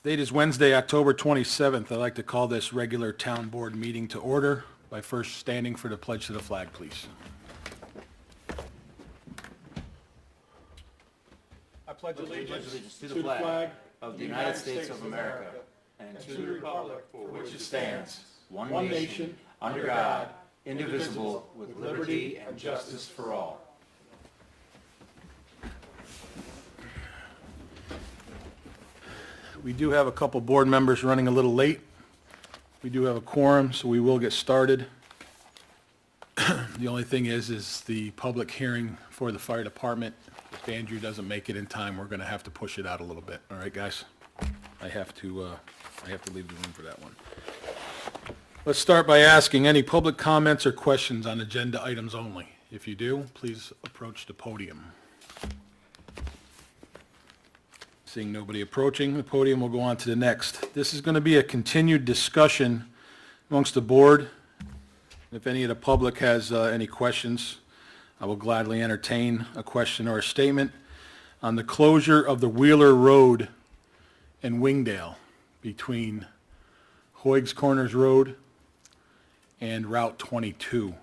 Date is Wednesday, October 27th. I'd like to call this regular town board meeting to order by first standing for the pledge to the flag, please. I pledge allegiance to the flag of the United States of America and to the republic for which it stands, one nation, under God, indivisible, with liberty and justice for all. We do have a couple board members running a little late. We do have a quorum, so we will get started. The only thing is the public hearing for the fire department. If Andrew doesn't make it in time, we're going to have to push it out a little bit. All right, guys? I have to leave the room for that one. Let's start by asking any public comments or questions on agenda items only. If you do, please approach the podium. Seeing nobody approaching the podium, we'll go on to the next. This is going to be a continued discussion amongst the board. If any of the public has any questions, I will gladly entertain a question or a statement on the closure of the Wheeler Road in Wingdale between Hoygs Corners Road and Route 22.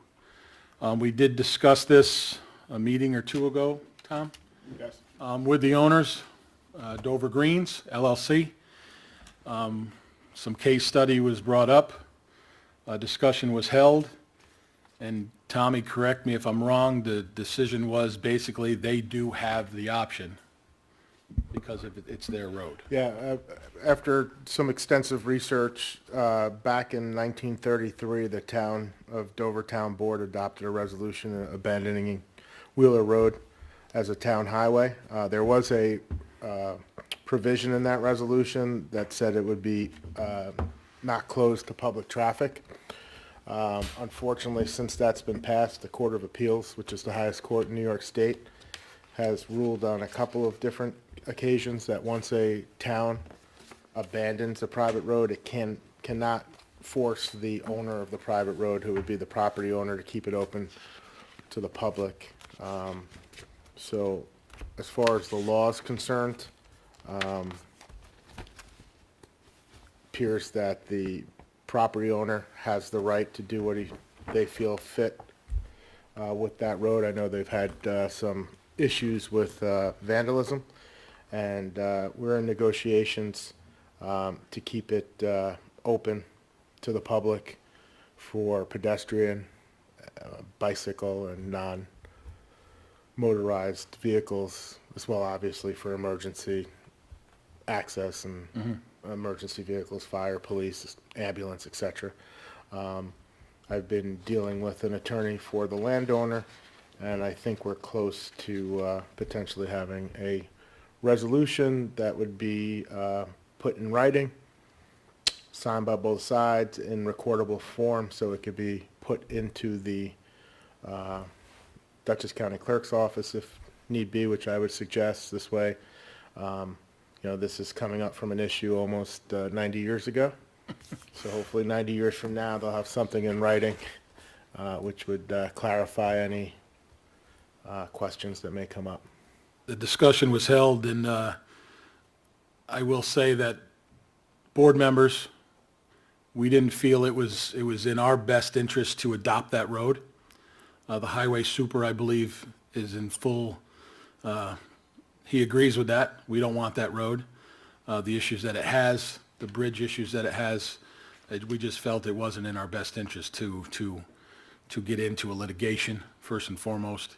We did discuss this a meeting or two ago, Tom? Yes. With the owners. Dover Greens, LLC. Some case study was brought up, a discussion was held, and Tommy, correct me if I'm wrong, the decision was basically they do have the option because it's their road. Yeah, after some extensive research, back in 1933, the town of Dover Town Board adopted a resolution abandoning Wheeler Road as a town highway. There was a provision in that resolution that said it would be not closed to public traffic. Unfortunately, since that's been passed, the Court of Appeals, which is the highest court in New York State, has ruled on a couple of different occasions that once a town abandons a private road, it cannot force the owner of the private road, who would be the property owner, to keep it open to the public. So as far as the law is concerned, appears that the property owner has the right to do what they feel fit with that road. I know they've had some issues with vandalism, and we're in negotiations to keep it open to the public for pedestrian, bicycle, and non-motorized vehicles, as well, obviously, for emergency access and emergency vehicles, fire, police, ambulance, etc. I've been dealing with an attorney for the landowner, and I think we're close to potentially having a resolution that would be put in writing, signed by both sides in recordable form, so it could be put into the Dutchess County Clerk's office if need be, which I would suggest. This way, this is coming up from an issue almost 90 years ago. So hopefully 90 years from now, they'll have something in writing which would clarify any questions that may come up. The discussion was held, and I will say that board members, we didn't feel it was in our best interest to adopt that road. The highway super, I believe, is in full, he agrees with that. We don't want that road. The issues that it has, the bridge issues that it has, we just felt it wasn't in our best interest to get into a litigation, first and foremost.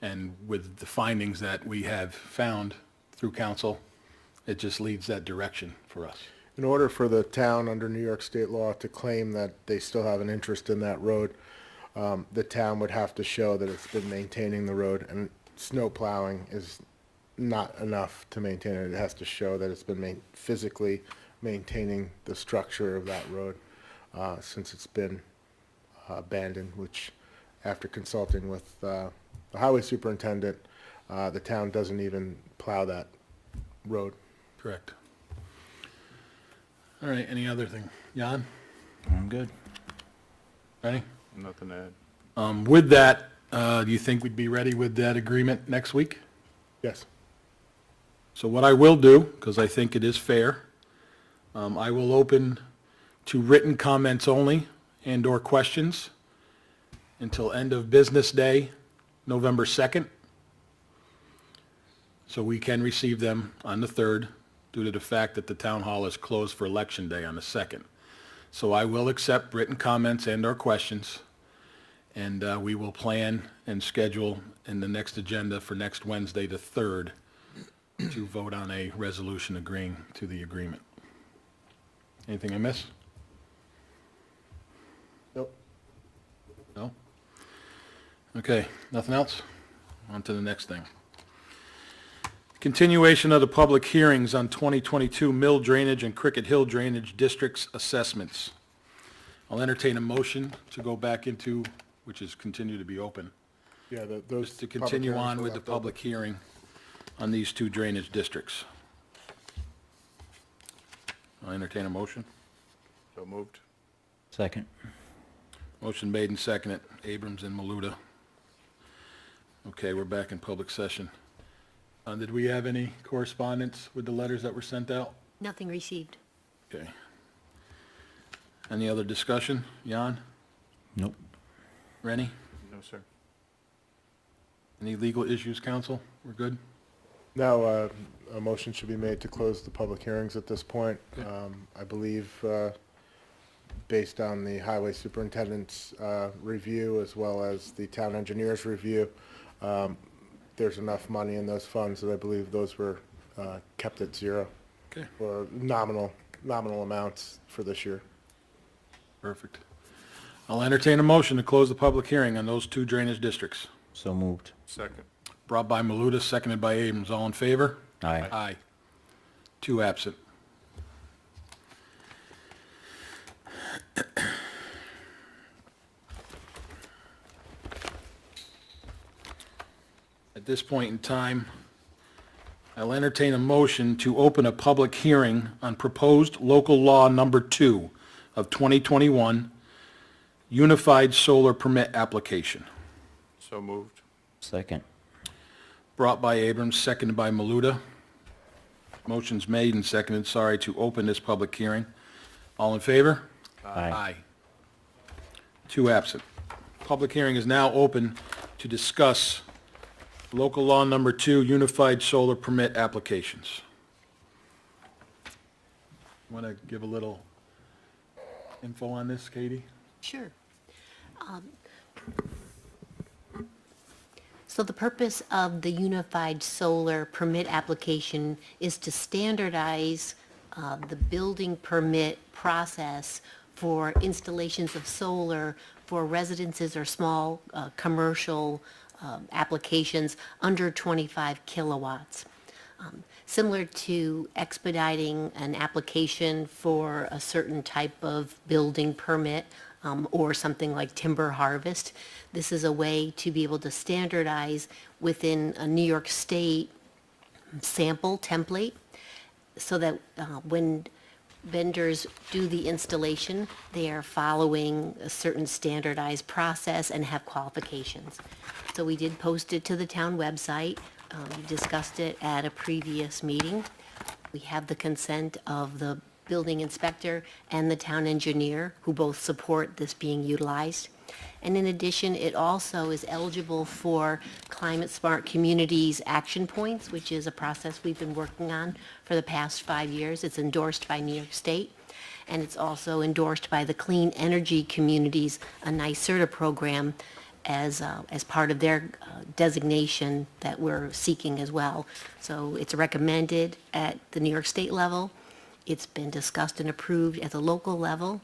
And with the findings that we have found through council, it just leads that direction for us. In order for the town under New York state law to claim that they still have an interest in that road, the town would have to show that it's been maintaining the road, and snow plowing is not enough to maintain it. It has to show that it's been physically maintaining the structure of that road since it's been abandoned, which, after consulting with the highway superintendent, the town doesn't even plow that road. Correct. All right, any other thing? Jan? I'm good. Ready? Nothing to add. With that, do you think we'd be ready with that agreement next week? Yes. So what I will do, because I think it is fair, I will open to written comments only and/or questions until end of business day, November 2nd. So we can receive them on the 3rd due to the fact that the town hall is closed for election day on the 2nd. So I will accept written comments and/or questions, and we will plan and schedule in the next agenda for next Wednesday, the 3rd, to vote on a resolution agreeing to the agreement. Anything I miss? Nope. No? Okay, nothing else? On to the next thing. Continuation of the public hearings on 2022 Mill Drainage and Cricket Hill Drainage Districts assessments. I'll entertain a motion to go back into, which is continue to be open, Yeah, those. to public continue hearings on were with the left open. public hearing on these two drainage districts. I'll entertain a motion. So moved. Second. Motion made and seconded, Abrams and Maluta. Okay, we're back in public session. Did we have any correspondence with the letters that were sent out? Nothing received. Okay. Any other discussion? Jan? Nope. Rennie? No, sir. Any legal issues, counsel? We're good? Now, a motion should be made to close the public hearings at this point. I believe, based on the highway superintendent's review as well as the town engineer's review, there's enough money in those funds that I believe those were kept at zero Okay, or nominal amounts for this year. perfect. I'll entertain a motion to close the public hearing on those two drainage districts. So moved. Second. Brought by Maluta, seconded by Abrams. All in favor? Aye. Aye. Two absent. At this point in time, I'll entertain a motion to open a public hearing on proposed local law number 2 of 2021, Unified Solar Permit Application. So moved. Second. Brought by Abrams, seconded by Maluta. Motion's made and seconded, to open this public hearing. All in favor? Aye. Two absent. Public hearing is now open to discuss local law number 2, Unified Solar Permit Applications. Want to give a little info on this, Katie? Sure. So the purpose of the Unified Solar Permit application is to standardize the building permit process for installations of solar for residences or small commercial applications under 25 kilowatts. Similar to expediting an application for a certain type of building permit or something like timber harvest, this is a way to be able to standardize within a New York State sample template so that when vendors do the installation, they are following a certain standardized process and have qualifications. So we did post it to the town website. We discussed it at a previous meeting. We have the consent of the building inspector and the town engineer, who both support this being utilized. And in addition, it also is eligible for Climate Smart Communities Action Points, which is a process we've been working on for the past 5 years. It's endorsed by New York State, and it's also endorsed by the Clean Energy Communities, a NYSERDA program, as part of their designation that we're seeking as well. So it's recommended at the New York State level. It's been discussed and approved at the local level,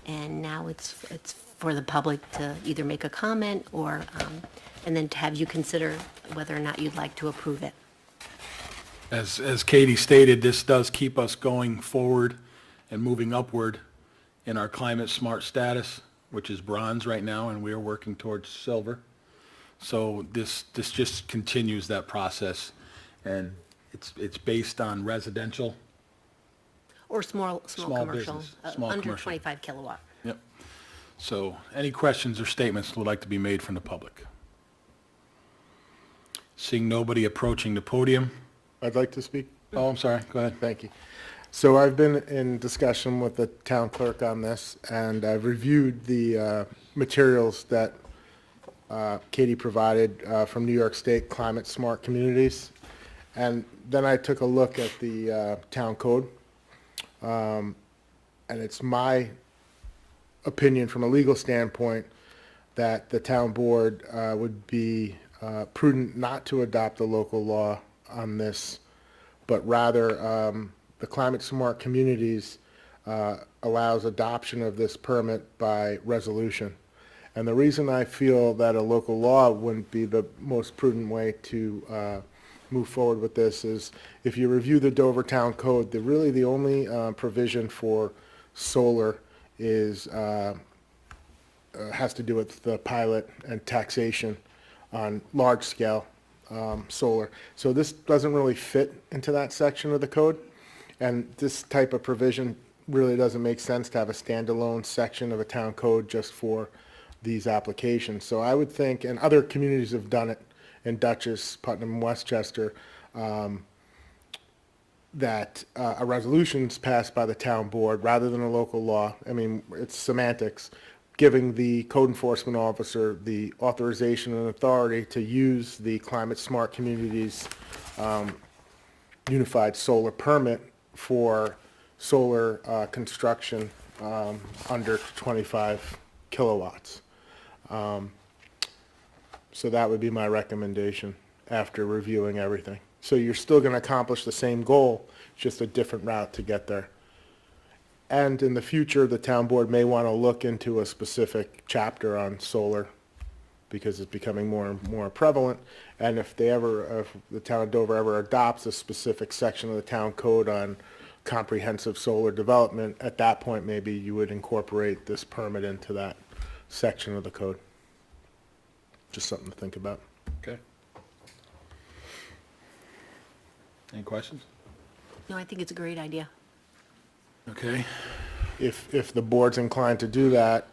and now it's for the public to either make a comment or, and then to have you consider whether or not you'd like to approve it. As Katie stated, this does keep us going forward and moving upward in our climate smart status, which is bronze right now, and we are working towards silver. So this just continues that process, and it's based on residential. Or small commercial, business, small under commercial. 25 kilowatt. Yep. So any questions or statements that would like to be made from the public? Seeing nobody approaching the podium. I'd like to speak. Oh, I'm sorry, go ahead. Thank you. So I've been in discussion with the town clerk on this, and I've reviewed the materials that Katie provided from New York State Climate Smart Communities. And then I took a look at the town code. And it's my opinion from a legal standpoint that the town board would be prudent not to adopt a local law on this, but rather the Climate Smart Communities allows adoption of this permit by resolution. And the reason I feel that a local law wouldn't be the most prudent way to move forward with this is if you review the Dover Town Code, really the only provision for solar is has to do with the pilot and taxation on large scale solar. So this doesn't really fit into that section of the code. And this type of provision really doesn't make sense to have a standalone section of a town code just for these applications. So I would think, and other communities have done it in Dutchess, Putnam, and Westchester, that a resolution's passed by the town board rather than a local law. I mean, it's semantics, giving the code enforcement officer the authorization and authority to use the Climate Smart Communities unified solar permit for solar construction under 25 kilowatts. So that would be my recommendation after reviewing everything. So you're still going to accomplish the same goal, just a different route to get there. And in the future, the town board may want to look into a specific chapter on solar because it's becoming more and more prevalent. And if the town of Dover ever adopts a specific section of the town code on comprehensive solar development, at that point, maybe you would incorporate this permit into that section of the code. Just something to think about. Okay. Any questions? No, I think it's a great idea. Okay. If the board's inclined to do that,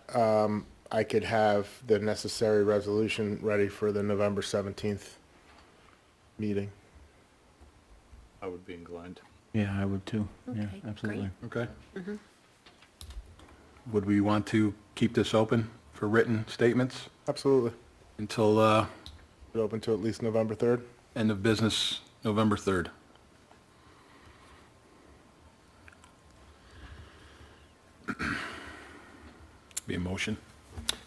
I could have the necessary resolution ready for the November 17th meeting. I would be inclined. Yeah, I would too. Yeah, Okay, absolutely. Okay. Would we want to keep this open for written statements Absolutely. until Open to at least November 3rd. end of business, November 3rd? Be a motion.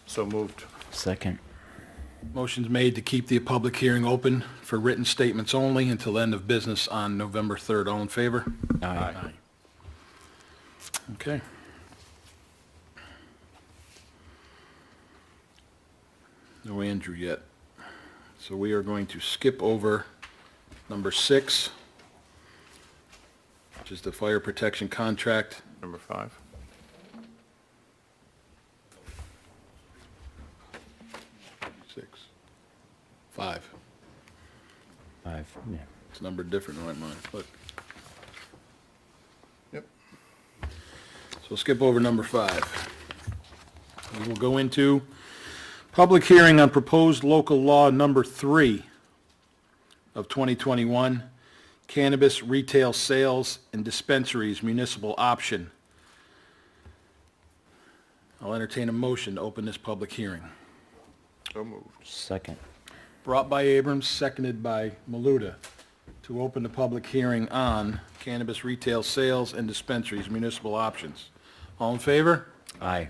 So moved. Second. Motion's made to keep the public hearing open for written statements only until end of business on November 3rd. All in favor? Aye. Okay. No Andrew yet. So we are going to skip over number 6, which is the fire protection contract. Number 5. 6. 5. 5, yeah. It's numbered different than mine, but. Yep. So we'll skip over number 5. And we'll go into public hearing on proposed local law number 3 of 2021, cannabis retail sales and dispensaries municipal option. I'll entertain a motion to open this public hearing. So moved. Second. Brought by Abrams, seconded by Maluda, to open the public hearing on cannabis retail sales and dispensaries municipal options. All in favor? Aye.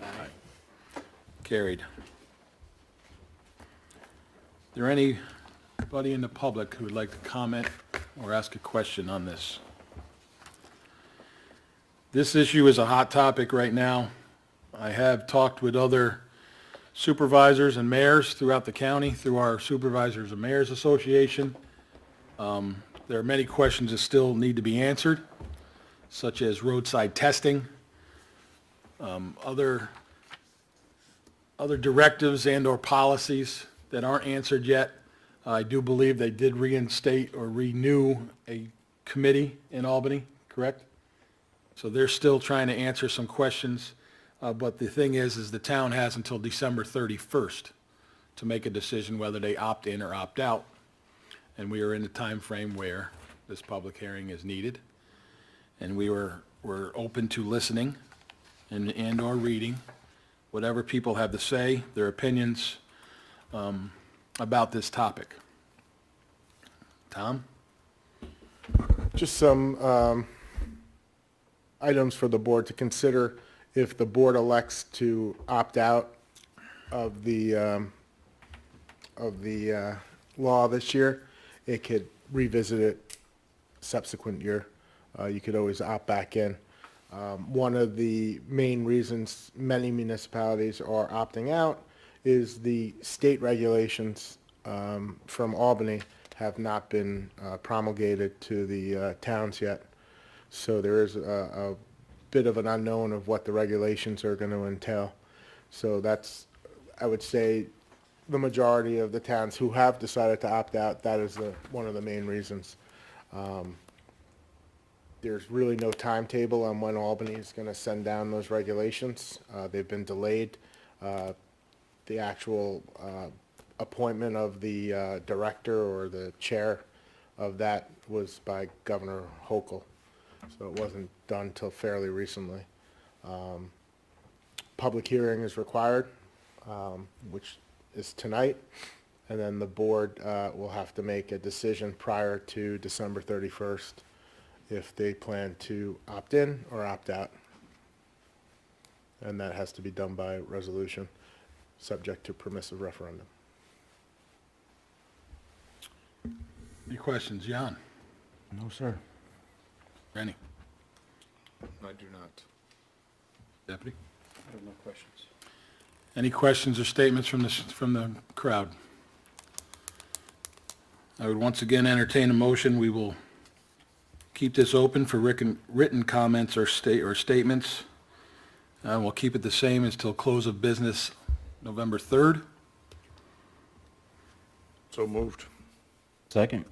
Carried. Is there anybody in the public who would like to comment or ask a question on this? This issue is a hot topic right now. I have talked with other supervisors and mayors throughout the county through our Supervisors and Mayors Association. There are many questions that still need to be answered, such as roadside testing, other directives and/or policies that aren't answered yet. I do believe they did reinstate or renew a committee in Albany, correct? So they're still trying to answer some questions, but the thing is the town has until December 31st to make a decision whether they opt in or opt out. And we are in a time frame where this public hearing is needed. And we're we're open to listening and/or reading whatever people have to say, their opinions about this topic. Tom? Just some items for the board to consider if the board elects to opt out of the law this year. It could revisit it subsequent year. You could always opt back in. One of the main reasons many municipalities are opting out is the state regulations from Albany have not been promulgated to the towns yet. So there is a bit of an unknown of what the regulations are going to entail. So that's, I would say, the majority of the towns who have decided to opt out, that is one of the main reasons. There's really no timetable on when Albany is going to send down those regulations. They've been delayed. The actual appointment of the director or the chair of that was by Governor Hochul, so it wasn't done till fairly recently. Public hearing is required, which is tonight, and then the board will have to make a decision prior to December 31st if they plan to opt in or opt out. And that has to be done by resolution, subject to permissive referendum. Any questions? Jan? No, sir. Rennie? I do not. Deputy? I have no questions. Any questions or statements from the crowd? I would once again entertain a motion. We will keep this open for written comments or statements. We'll keep it the same until close of business November 3rd. So moved. Second.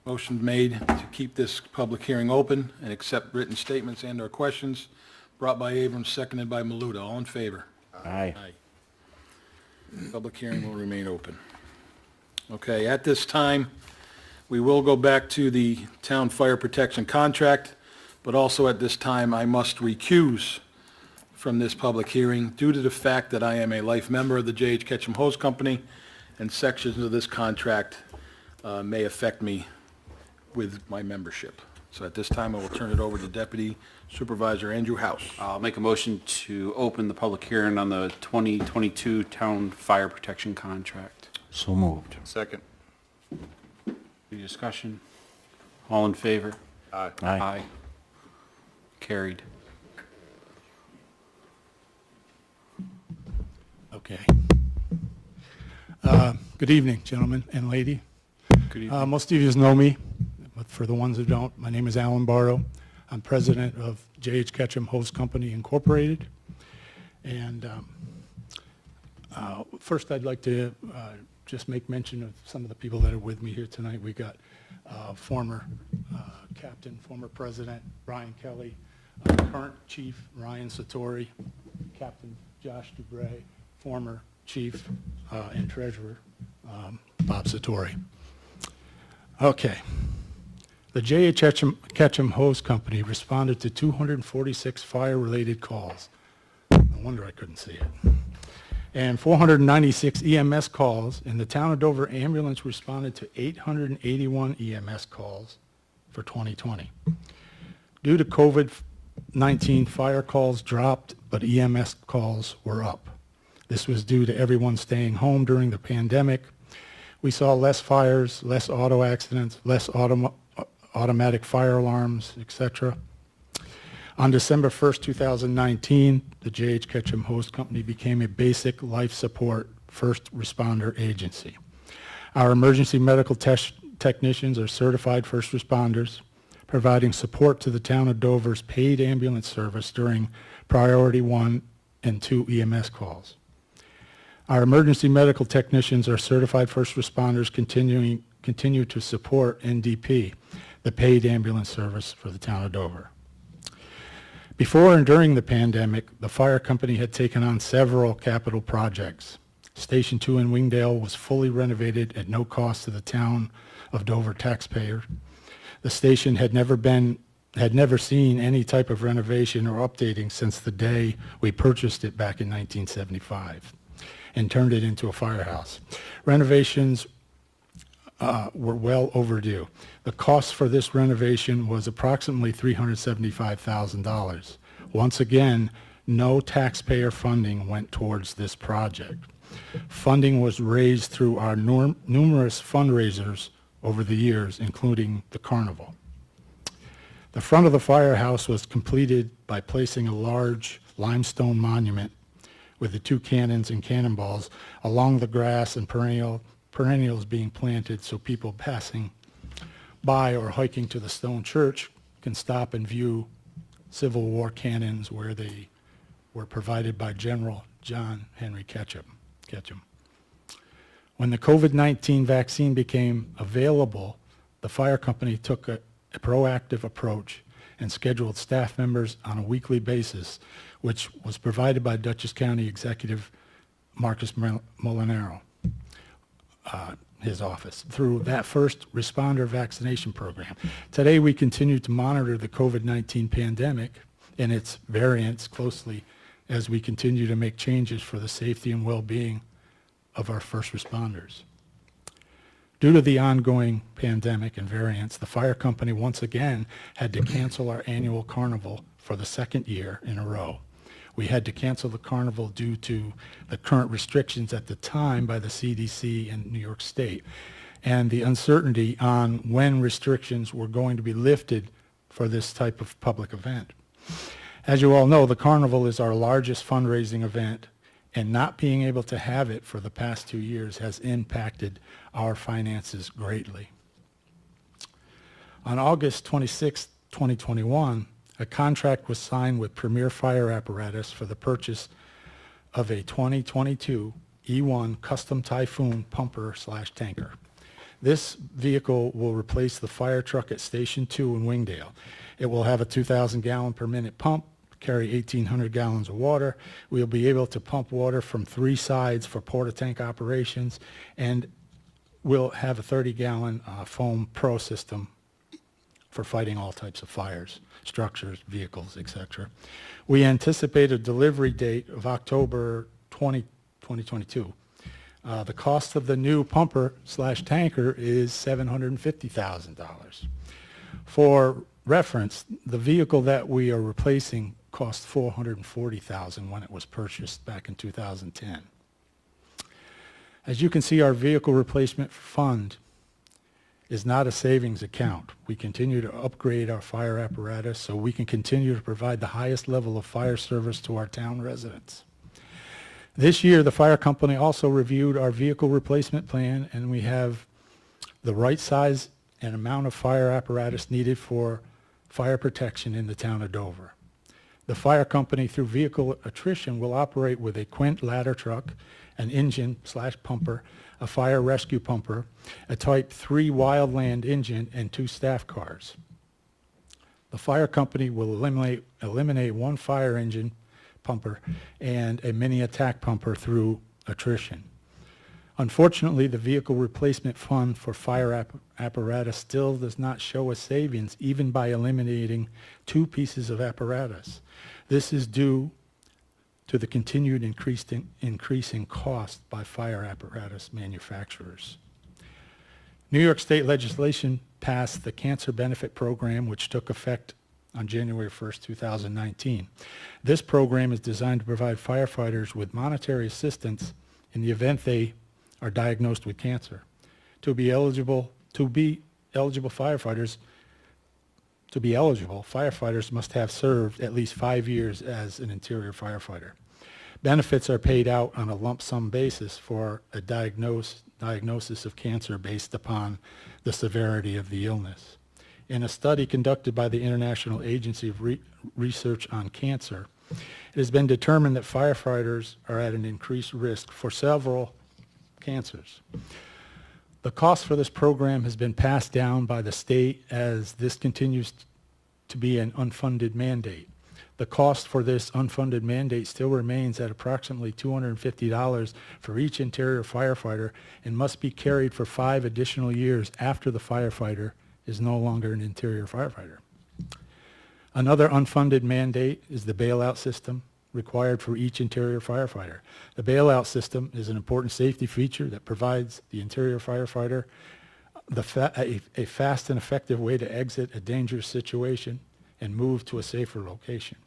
Motion made to keep this public hearing open and accept written statements and/or questions, brought by Abrams, seconded by Maluta. All in favor? Aye. Public hearing will remain open. Okay, at this time, we will go back to the town fire protection contract, but also at this time, I must recuse from this public hearing due to the fact that I am a life member of the J.H. Ketchum Hose Company, and sections of this contract may affect me with my membership. So at this time, I will turn it over to Deputy Supervisor Andrew House. I'll make a motion to open the public hearing on the 2022 Town Fire Protection Contract. So moved. Second. Any discussion? All in favor? Aye. Aye. Carried. Okay. Good evening, gentlemen and lady. Good evening. Most of you know me, but for the ones who don't, my name is Alan Barrow. I'm president of J.H. Ketchum Hose Company Incorporated. And first, I'd like to just make mention of some of the people that are with me here tonight. We got former captain, former president Brian Kelly, current chief Ryan Satori, Captain Josh Dubray, former chief and treasurer Bob Satori. Okay. The J.H. Ketchum Hose Company responded to 246 fire-related calls. No wonder I couldn't see it. And 496 EMS calls, and the Town of Dover ambulance responded to 881 EMS calls for 2020. Due to COVID-19, fire calls dropped, but EMS calls were up. This was due to everyone staying home during the pandemic. We saw less fires, less auto accidents, less automatic fire alarms, etc. On December 1st, 2019, the J.H. Ketchum Hose Company became a basic life support first responder agency. Our emergency medical technicians are certified first responders, providing support to the Town of Dover's paid ambulance service during priority 1 and 2 EMS calls. Our emergency medical technicians are certified first responders continue to support NDP, the paid ambulance service for the Town of Dover. Before and during the pandemic, the fire company had taken on several capital projects. Station 2 in Wingdale was fully renovated at no cost to the Town of Dover taxpayer. The station had never been had never seen any type of renovation or updating since the day we purchased it back in 1975 and turned it into a firehouse. Renovations were well overdue. The cost for this renovation was approximately $375,000. Once again, no taxpayer funding went towards this project. Funding was raised through our numerous fundraisers over the years, including the carnival. The front of the firehouse was completed by placing a large limestone monument with the 2 cannons and cannonballs along the grass and perennials being planted so people passing by or hiking to the stone church can stop and view Civil War cannons where they were provided by General John Henry Ketchum. When the COVID-19 vaccine became available, the fire company took a proactive approach and scheduled staff members on a weekly basis, which was provided by Dutchess County Executive Marcus Molinaro, his office, through that first responder vaccination program. Today, we continue to monitor the COVID-19 pandemic and its variants closely as we continue to make changes for the safety and well-being of our first responders. Due to the ongoing pandemic and variants, the fire company once again had to cancel our annual carnival for the second year in a row. We had to cancel the carnival due to the current restrictions at the time by the CDC in New York State and the uncertainty on when restrictions were going to be lifted for this type of public event. As you all know, the carnival is our largest fundraising event, and not being able to have it for the past 2 years has impacted our finances greatly. On August 26, 2021, a contract was signed with Premier Fire Apparatus for the purchase of a 2022 E1 Custom Typhoon pumper/tanker. This vehicle will replace the fire truck at Station 2 in Wingdale. It will have a 2,000 gallon per minute pump, carry 1,800 gallons of water. We'll be able to pump water from 3 sides for porta-tank operations, and we'll have a 30-gallon foam pro system for fighting all types of fires, structures, vehicles, etc. We anticipate a delivery date of October 2022. The cost of the new pumper/tanker is $750,000. For reference, the vehicle that we are replacing cost $440,000 when it was purchased back in 2010. As you can see, our vehicle replacement fund is not a savings account. We continue to upgrade our fire apparatus so we can continue to provide the highest level of fire service to our town residents. This year, the fire company also reviewed our vehicle replacement plan, and we have the right size and amount of fire apparatus needed for fire protection in the town of Dover. The fire company, through vehicle attrition, will operate with a Quint ladder truck, an engine/pumper, a fire rescue pumper, a Type 3 Wildland engine, and 2 staff cars. The fire company will eliminate 1 fire engine pumper and a mini attack pumper through attrition. Unfortunately, the vehicle replacement fund for fire apparatus still does not show a savings even by eliminating 2 pieces of apparatus. This is due to the continued increasing cost by fire apparatus manufacturers. New York State legislation passed the Cancer Benefit Program, which took effect on January 1st, 2019. This program is designed to provide firefighters with monetary assistance in the event they are diagnosed with cancer. To be eligible, firefighters must have served at least 5 years as an interior firefighter. Benefits are paid out on a lump sum basis for a diagnosis of cancer based upon the severity of the illness. In a study conducted by the International Agency of Research on Cancer, it has been determined that firefighters are at an increased risk for several cancers. The cost for this program has been passed down by the state as this continues to be an unfunded mandate. The cost for this unfunded mandate still remains at approximately $250 for each interior firefighter and must be carried for 5 additional years after the firefighter is no longer an interior firefighter. Another unfunded mandate is the bailout system required for each interior firefighter. The bailout system is an important safety feature that provides the interior firefighter a fast and effective way to exit a dangerous situation and move to a safer location.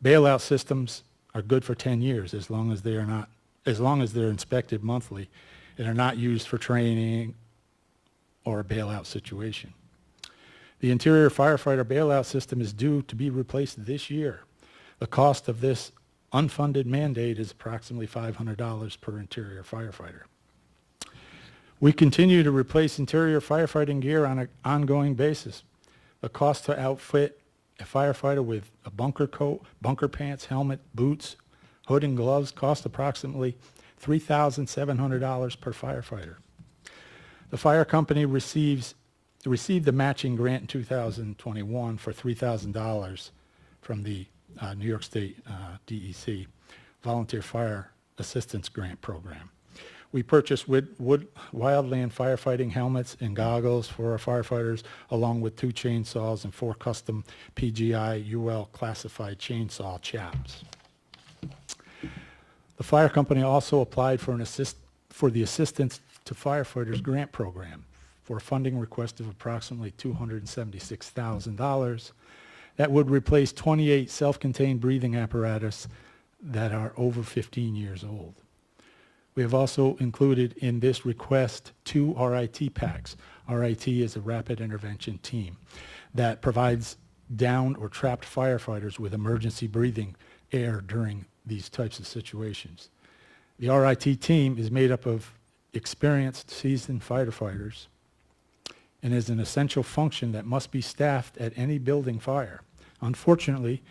Bailout systems are good for 10 years as long as they're inspected monthly and are not used for training or a bailout situation. The interior firefighter bailout system is due to be replaced this year. The cost of this unfunded mandate is approximately $500 per interior firefighter. We continue to replace interior firefighting gear on an ongoing basis. The cost to outfit a firefighter with a bunker coat, bunker pants, helmet, boots, hood, and gloves cost approximately $3,700 per firefighter. The fire company received the matching grant in 2021 for $3,000 from the New York State DEC Volunteer Fire Assistance Grant Program. We purchased wildland firefighting helmets and goggles for our firefighters, along with 2 chainsaws and 4 custom PGI UL classified chainsaw chaps. The fire company also applied for the Assistance to Firefighters Grant Program for a funding request of approximately $276,000 that would replace 28 self-contained breathing apparatus that are over 15 years old. We have also included in this request 2 RIT packs. RIT is a rapid intervention team that provides downed or trapped firefighters with emergency breathing air during these types of situations. The RIT team is made up of experienced, seasoned firefighters and is an essential function that must be staffed at any building fire. Unfortunately,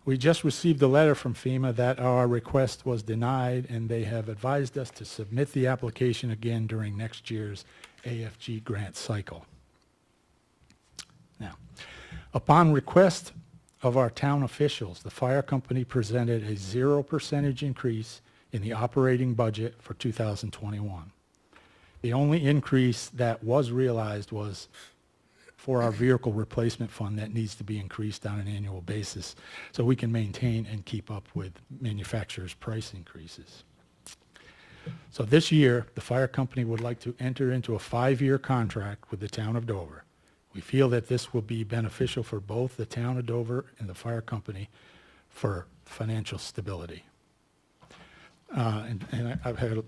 we just received a letter from FEMA that our request was denied, and they have advised us to submit the application again during next year's AFG grant cycle. Now, upon request of our town officials, the fire company presented a 0% increase in the operating budget for 2021. The only increase that was realized was for our vehicle replacement fund that needs to be increased on an annual basis so we can maintain and keep up with manufacturers' price increases. So this year, the fire company would like to enter into a 5-year contract with the town of Dover. We feel that this will be beneficial for both the town of Dover and the fire company for financial stability. I've had a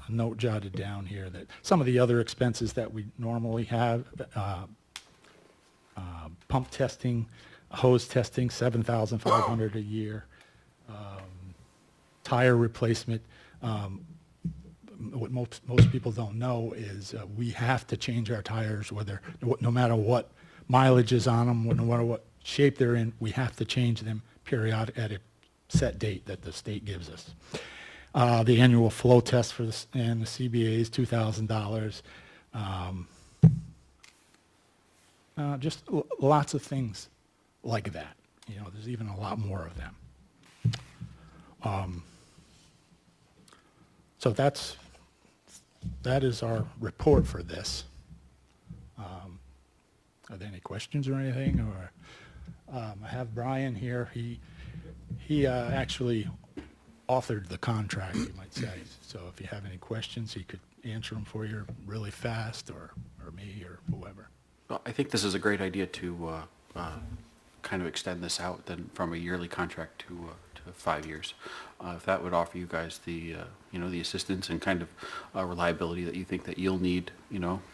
note jotted down here that some of the other expenses that we normally have, pump testing, hose testing, $7,500 a year, tire replacement. What most people don't know is we have to change our tires no matter what mileage is on them, no matter what shape they're in, we have to change them periodic at a set date that the state gives us. The annual flow test for this and the CBA is $2,000. Just lots of things like that. You know, there's even a lot more of them. So that is our report for this. Are there any questions or anything? Or I have Brian here. He actually authored the contract, you might say. So if you have any questions, he could answer them for you really fast, or me, or whoever. Well, I think this is a great idea to kind of extend this out then from a yearly contract to 5 years. If that would offer you guys the the assistance and kind of reliability that you think that you'll need,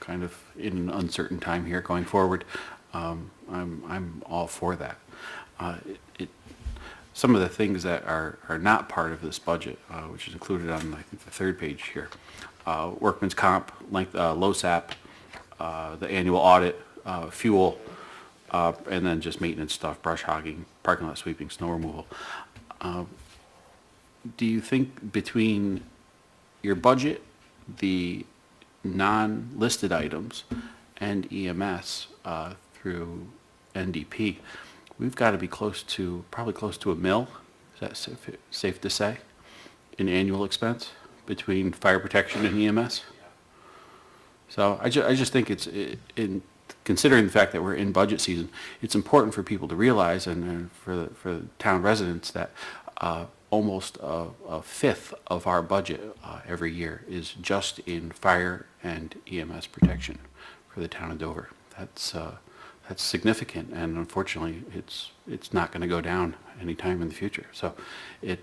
kind of in an uncertain time here going forward, I'm all for that. Some of the things that are not part of this budget, which is included on, I think, the 3rd page here, workman's comp, LoSAP, the annual audit, fuel, and then just maintenance stuff, brush hogging, parking lot sweeping, snow removal. Do you think between your budget, the non-listed items, and EMS through NDP, we've got to be probably close to $1 million, is that safe to say, in annual expense between fire protection and EMS? So I just think it's considering the fact that we're in budget season, it's important for people to realize, and for the town residents, that almost a fifth of our budget every year is just in fire and EMS protection for the town of Dover. That's significant, and unfortunately, it's not going to go down anytime in the future. So it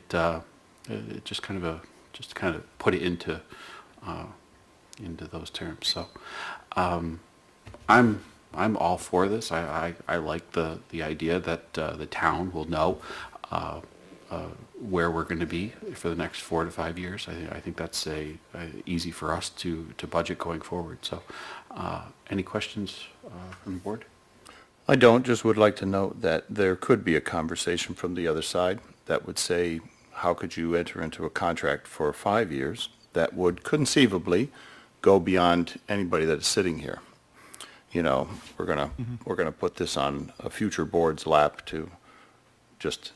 just kind of put it into those terms. So I'm all for this. I like the idea that the town will know where we're going to be for the next 4 to 5 years. I think that's easy for us to budget going forward. So any questions from the board? I don't, just would like to note that there could be a conversation from the other side that would say, how could you enter into a contract for 5 years that would conceivably go beyond anybody that is sitting here? You know, we're gonna put this on a future board's lap to just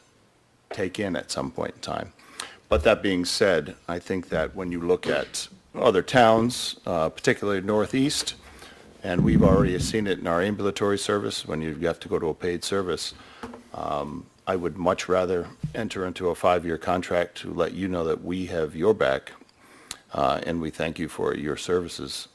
take in at some point in time. But that being said, I think that when you look at other towns, particularly Northeast, and we've already seen it in our ambulatory service, when you have to go to a paid service, I would much rather enter into a 5-year contract to let you know that we have your back, and we thank you for your services,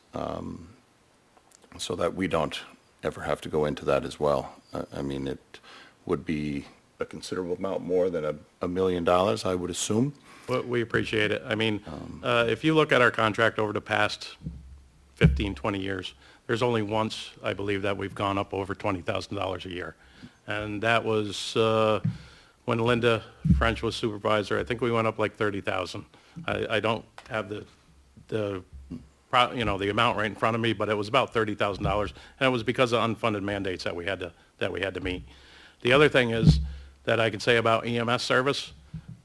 so that we don't ever have to go into that as well. I mean, it would be a considerable amount more than $1 million, I would assume. Well, we appreciate it. I mean, if you look at our contract over the past 15, 20 years, there's only once, I believe, that we've gone up over $20,000 a year. And that was when Linda French was supervisor. I think we went up like 30,000. I don't have the amount right in front of me, but it was about $30,000. And it was because of unfunded mandates that we had to meet. The other thing is that I can say about EMS service,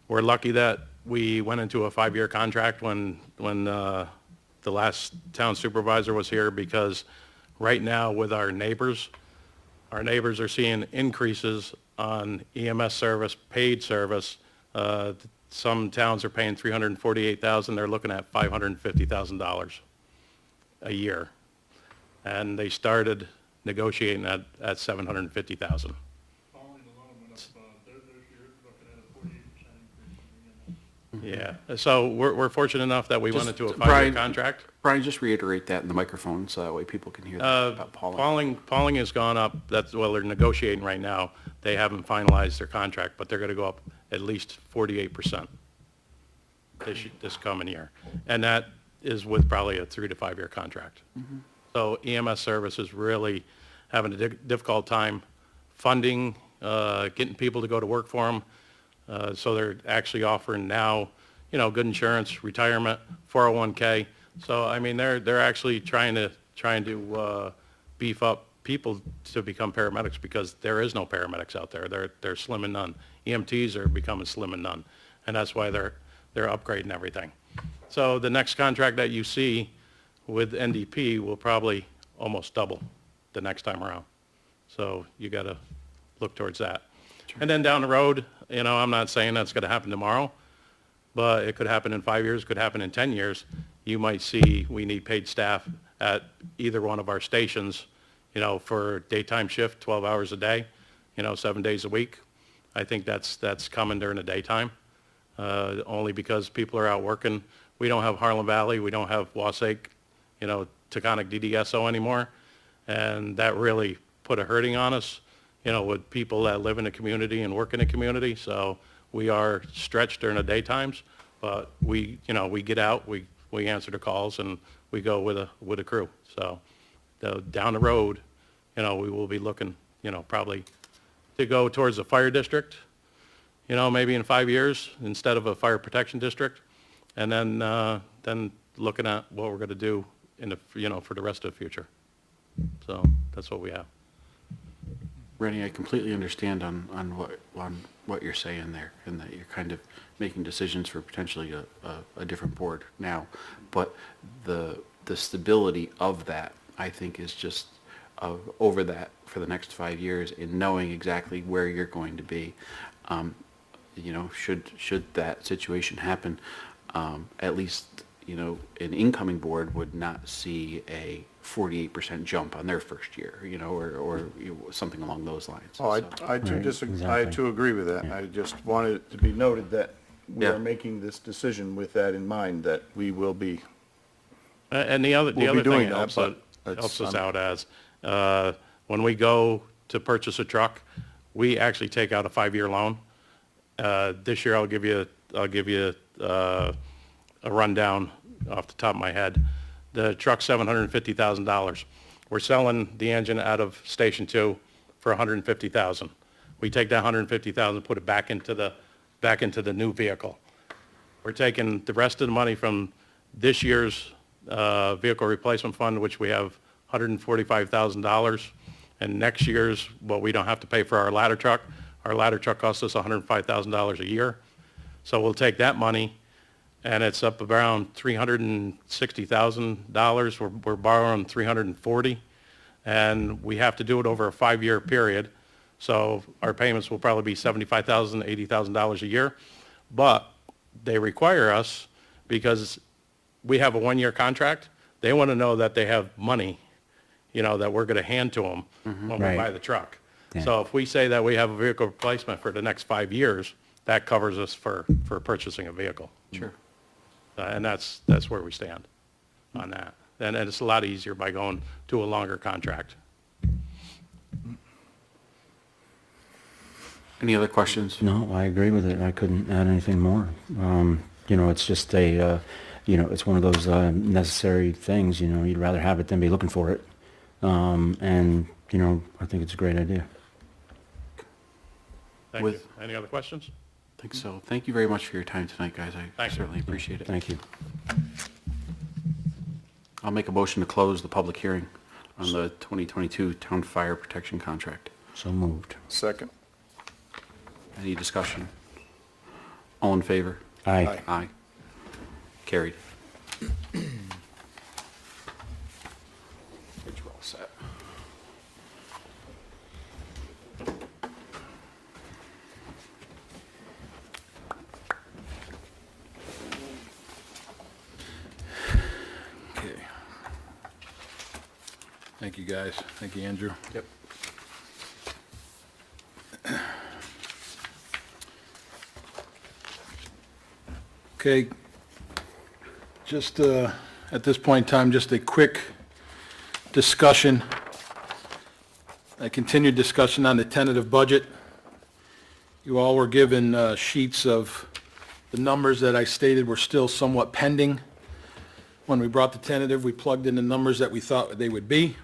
we're lucky that we went into a 5-year contract when the last town supervisor was here, because right now with our neighbors are seeing increases on EMS service, paid service. Some towns are paying $348,000. They're looking at $550,000 a year. And they started negotiating at $750,000. Yeah, so we're fortunate enough that we went into a 5-year Brian, contract. Brian, just reiterate that in the microphone so that way people can hear that about Pauling. Pauling has gone up. Well, they're negotiating right now. They haven't finalized their contract, but they're going to go up at least 48% this coming year. And that is with probably a 3 to 5 year contract. Mm-hmm. So EMS service is really having a difficult time funding, getting people to go to work for them. So they're actually offering now, good insurance, retirement, 401k. So I mean, they're actually trying to beef up people to become paramedics, because there is no paramedics out there. They're slim and none. EMTs are becoming slim and none, and that's why they're upgrading everything. So the next contract that you see with NDP will probably almost double the next time around. So you got to look towards that. And then down the road, I'm not saying that's going to happen tomorrow, but it could happen in 5 years, could happen in 10 years. You might see we need paid staff at either one of our stations, for daytime shift, 12 hours a day, 7 days a week. I think that's coming during the daytime, only because people are out working. We don't have Harlem Valley, we don't have Wassake, Taconic DDSO anymore, and that really put a hurting on us, with people that live in the community and work in the community. So we are stretched during the daytimes, but we get out, we answer the calls, and we go with a crew. So down the road, we will be looking, probably to go towards a fire district, maybe in 5 years instead of a fire protection district, and then looking at what we're going to do for the rest of the future. So that's what we have. Rennie, I completely understand on what you're saying there, and that you're kind of making decisions for potentially a different board now. But the stability of that, I think, is just over that for the next 5 years, in knowing exactly where you're going to be. Should that situation happen, at least you know, an incoming board would not see a 48% jump on their first year, you know, or you know, something along those lines. Oh, So- I too Right, disagree, I exactly. too agree with that. I just wanted it to be noted that we Yeah. are making this decision with that in mind, that we will be, And the other We'll be thing doing it that, helps, but it's, helps us um, out as, when we go to purchase a truck, we actually take out a 5-year loan. This year, I'll give you a rundown off the top of my head. The truck's $750,000. We're selling the engine out of Station 2 for $150,000. We take that $150,000, put it back into the new vehicle. We're taking the rest of the money from this year's vehicle replacement fund, which we have $145,000, and next year's, well, we don't have to pay for our ladder truck. Our ladder truck costs us $105,000 a year. So we'll take that money, and it's up around $360,000. We're borrowing $340,000, and we have to do it over a 5-year period. So our payments will probably be $75,000, $80,000 a year. But they require us, because we have a 1-year contract, they want to know that they have money, you know, that we're going to hand to them when we Right. buy the truck. Yeah. So if we say that we have a vehicle replacement for the next 5 years, that covers us for purchasing a vehicle. Sure. And that's where we stand on that. And it's a lot easier by going to a longer contract. Any other questions? No, I agree with it. I couldn't add anything more. You know, it's just a, you know, it's one of those necessary things, you know, you'd rather have it than be looking for it. And, you know, I think it's a great idea. Thank you. With- Any other questions? I think so. Thank you very much for your time tonight, guys. I Thank you. certainly appreciate it. Thank you. I'll make a motion to close the public hearing on the 2022 Town Fire Protection Contract. So moved. second. Any discussion? All in favor? Aye. Aye. Carried. You're all set. Okay. Thank you, guys. Thank you, Andrew. Yep. Okay, just at this point in time, just a quick discussion, a continued discussion on the tentative budget. You all were given sheets of the numbers that I stated were still somewhat pending. When we brought the tentative, we plugged in the numbers that we thought they would be.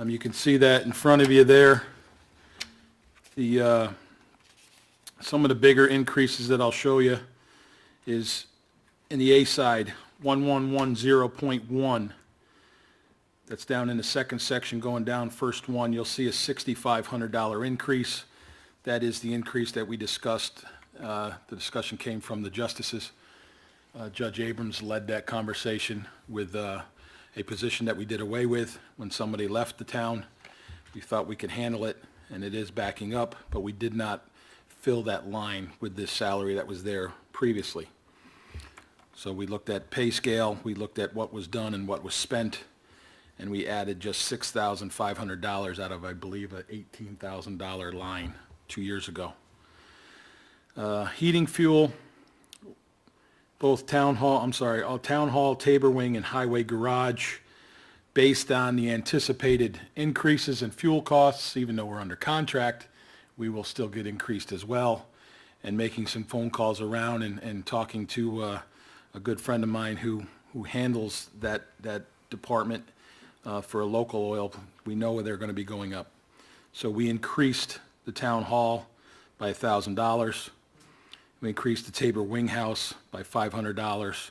You can see that in front of you there. The some of the bigger increases that I'll show you is in the A side, 1110.1. That's down in the second section, going down first one, you'll see a $6,500 increase. That is the increase that we discussed. The discussion came from the justices. Judge Abrams led that conversation with a position that we did away with when somebody left the town. We thought we could handle it, and it is backing up, but we did not fill that line with this salary that was there previously. So we looked at pay scale, we looked at what was done and what was spent, and we added just $6,500 out of, I believe, a $18,000 line 2 years ago. Heating fuel, both town hall, town hall, Tabor Wing, and highway garage, based on the anticipated increases in fuel costs, even though we're under contract, we will still get increased as well. And making some phone calls around and talking to a good friend of mine who handles that department for a local oil, we know they're going to be going up. So we increased the town hall by $1,000. We increased the Tabor Wing House by $500.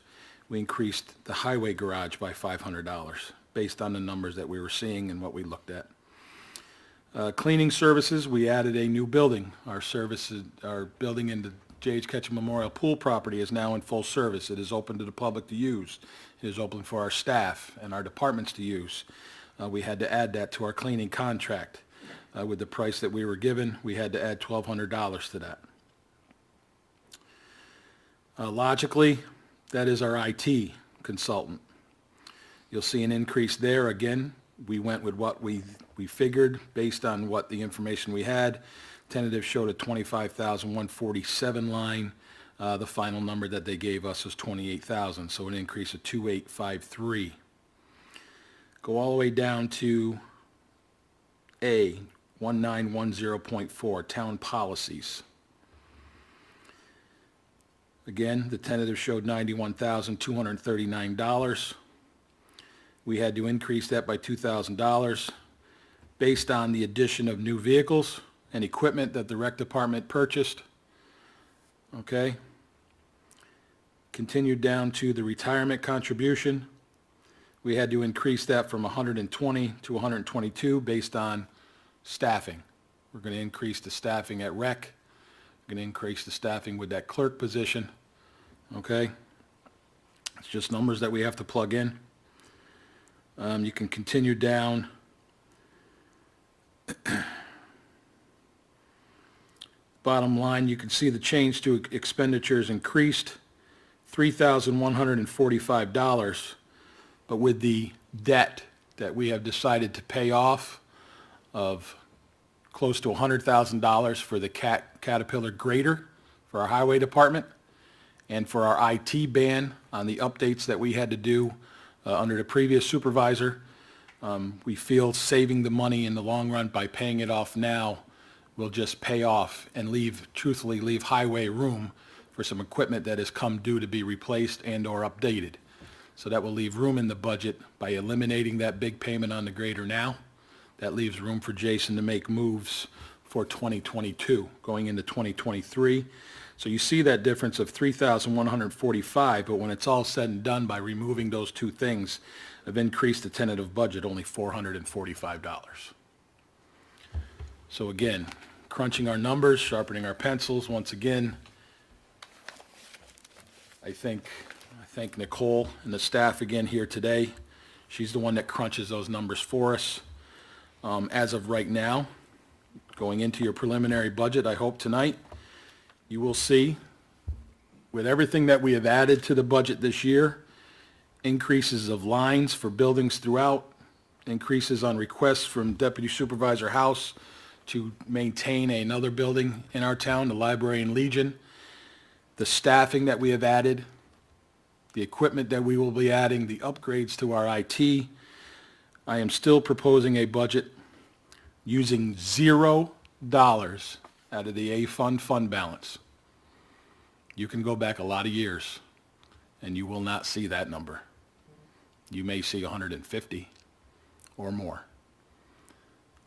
We increased the highway garage by $500, based on the numbers that we were seeing and what we looked at. Cleaning services, we added a new building. Our building in the J.H. Ketchum Memorial Pool property is now in full service. It is open to the public to use. It is open for our staff and our departments to use. We had to add that to our cleaning contract. With the price that we were given, we had to add $1,200 to that. Logically, that is our IT consultant. You'll see an increase there. Again, we went with what we figured based on what the information we had. Tentative showed a 25,147 line. The final number that they gave us was 28,000, so an increase of 2,853. Go all the way down to A, 1910.4, town policies. Again, the tentative showed $91,239. We had to increase that by $2,000 based on the addition of new vehicles and equipment that the rec department purchased. Okay? Continued down to the retirement contribution. We had to increase that from 120 to 122 based on staffing. We're going to increase the staffing at rec. We're going to increase the staffing with that clerk position. Okay? It's just numbers that we have to plug in. You can continue down. Bottom line, you can see the change to expenditures increased $3,145, but with the debt that we have decided to pay off of close to $100,000 for the Caterpillar grader for our highway department and for our IT ban on the updates that we had to do under the previous supervisor. We feel saving the money in the long run by paying it off now will just pay off and truthfully leave highway room for some equipment that has come due to be replaced and or updated. So that will leave room in the budget by eliminating that big payment on the grader now. That leaves room for Jason to make moves for 2022, going into 2023. So you see that difference of $3,145, but when it's all said and done, by removing those two things, have increased the tentative budget only $445. So again, crunching our numbers, sharpening our pencils, once again, I thank Nicole and the staff again here today. She's the one that crunches those numbers for us. As of right now, going into your preliminary budget, I hope tonight, you will see, with everything that we have added to the budget this year, increases of lines for buildings throughout, increases on requests from Deputy Supervisor House to maintain another building in our town, the Library and Legion, the staffing that we have added, the equipment that we will be adding, the upgrades to our IT. I am still proposing a budget using $0 out of the A fund balance. You can go back a lot of years and you will not see that number. You may see 150 or more.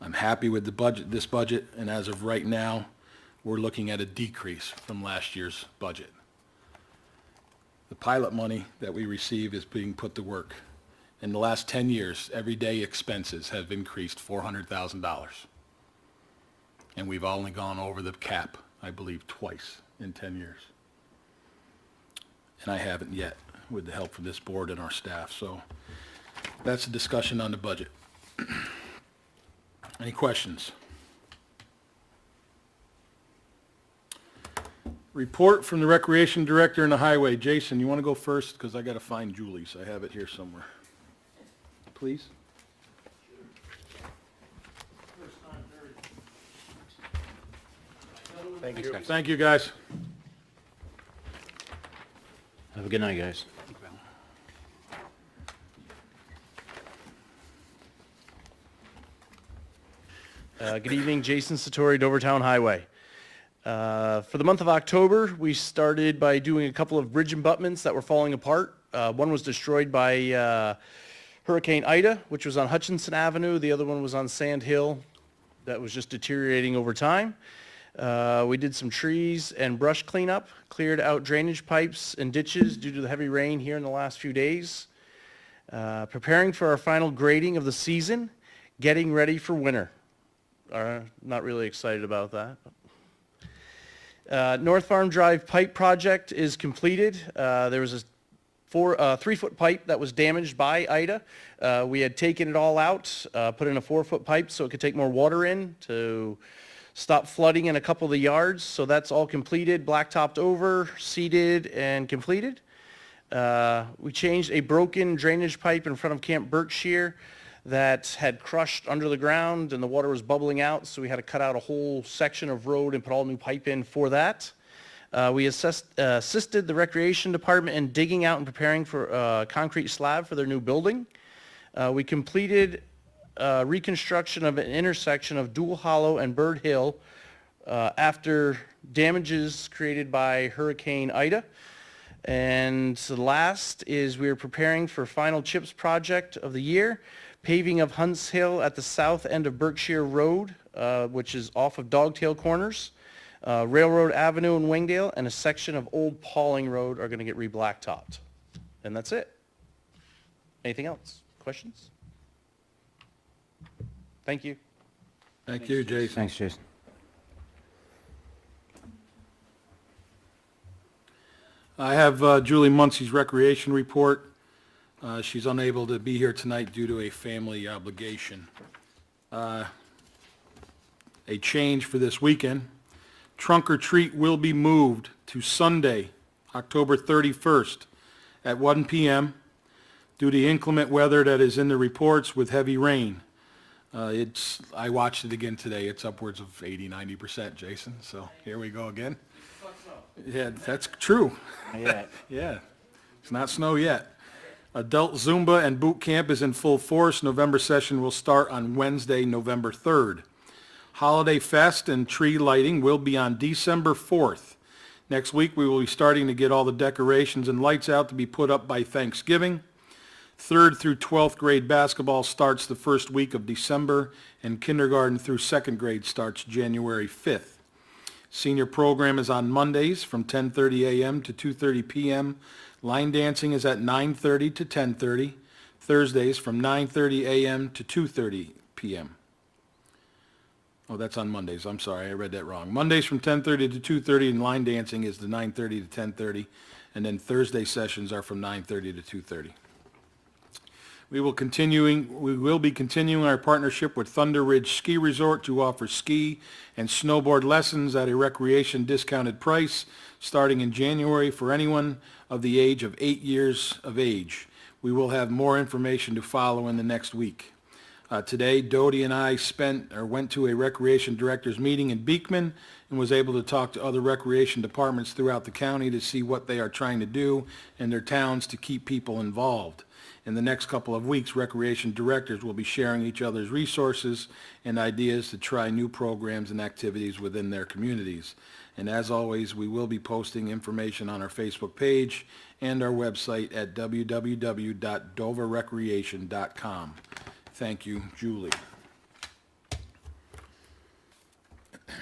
I'm happy with the budget, this budget, and as of right now, we're looking at a decrease from last year's budget. The pilot money that we receive is being put to work. In the last 10 years, everyday expenses have increased $400,000. And we've only gone over the cap, I believe, twice in 10 years. And I haven't yet, with the help from this board and our staff. So that's a discussion on the budget. Any questions? Report from the Recreation Director and the Highway. Jason, you want to go first? Because I got to find Julie's. I have it here somewhere. Please. Thanks, guys. Thank you, guys. Have a good night, guys. Good evening, Jason Satori, Dovertown Highway. For the month of October, we started by doing a couple of bridge abutments that were falling apart. One was destroyed by Hurricane Ida, which was on Hutchinson Avenue. The other one was on Sand Hill. That was just deteriorating over time. We did some trees and brush cleanup, cleared out drainage pipes and ditches due to the heavy rain here in the last few days. Preparing for our final grading of the season, getting ready for winter. Not really excited about that. North Farm Drive pipe project is completed. There was a 3-foot pipe that was damaged by Ida. We had taken it all out, put in a 4-foot pipe so it could take more water in to stop flooding in a couple of the yards. So that's all completed, blacktopped over, seeded, and completed. We changed a broken drainage pipe in front of Camp Berkshire that had crushed under the ground and the water was bubbling out, so we had to cut out a whole section of road and put all new pipe in for that. We assisted the Recreation Department in digging out and preparing for a concrete slab for their new building. We completed reconstruction of an intersection of Dual Hollow and Bird Hill after damages created by Hurricane Ida. And the last is we are preparing for final CHIPS project of the year, paving of Hunts Hill at the south end of Berkshire Road, which is off of Dogtail Corners, Railroad Avenue in Wingdale, and a section of Old Pauling Road are going to get re-blacktopped. And that's it. Anything else? Questions? Thank you. Thank you, Jason. Thanks, Jason. I have Julie Muncie's recreation report. She's unable to be here tonight due to a family obligation. A change for this weekend. Trunk or Treat will be moved to Sunday, October 31st at 1 p.m. due to inclement weather that is in the reports with heavy rain. I watched it again today. It's upwards of 80-90%, Jason. So here we go again. Yeah, that's true. Yeah, it's not snow yet. Adult Zumba and Boot Camp is in full force. November session will start on Wednesday, November 3rd. Holiday Fest and tree lighting will be on December 4th. Next week, we will be starting to get all the decorations and lights out to be put up by Thanksgiving. 3rd through 12th grade basketball starts the first week of December, and kindergarten through 2nd grade starts January 5th. Senior program is on Mondays from 10:30 a.m. to 2:30 p.m. Line dancing is at 9:30 to 10:30. Thursdays from 9:30 a.m. to 2:30 p.m. Oh, that's on Mondays. I'm sorry, I read that wrong. Mondays from 10:30 to 2:30, and line dancing is the 9:30 to 10:30, and then Thursday sessions are from 9:30 to 2:30. We will be continuing our partnership with Thunder Ridge Ski Resort to offer ski and snowboard lessons at a recreation discounted price starting in January for anyone of the age of 8 years of age. We will have more information to follow in the next week. Today, Doty and I went to a recreation directors meeting in Beekman and was able to talk to other recreation departments throughout the county to see what they are trying to do in their towns to keep people involved. In the next couple of weeks, recreation directors will be sharing each other's resources and ideas to try new programs and activities within their communities. And as always, we will be posting information on our Facebook page and our website at www.doverrecreation.com. Thank you, Julie.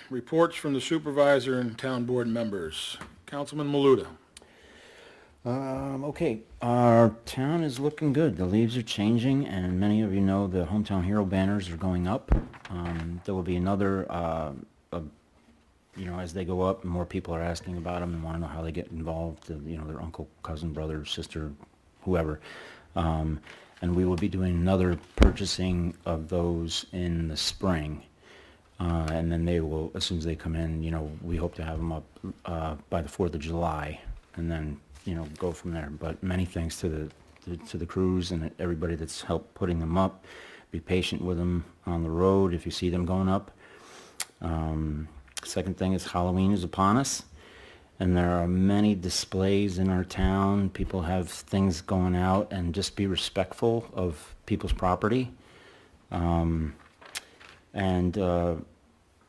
Reports from the supervisor and town board members. Councilman Maluta. Okay, our town is looking good. The leaves are changing, and many of you know the Hometown Hero banners are going up. There will be another, as they go up, more people are asking about them and want to know how they get involved, their uncle, cousin, brother, sister, whoever. And we will be doing another purchasing of those in the spring. And then they will, as soon as they come in, we hope to have them up by the 4th of July, and then go from there. But many thanks to the crews and everybody that's helped putting them up. Be patient with them on the road if you see them going up. Second thing is Halloween is upon us, and there are many displays in our town. People have things going out, and just be respectful of people's property.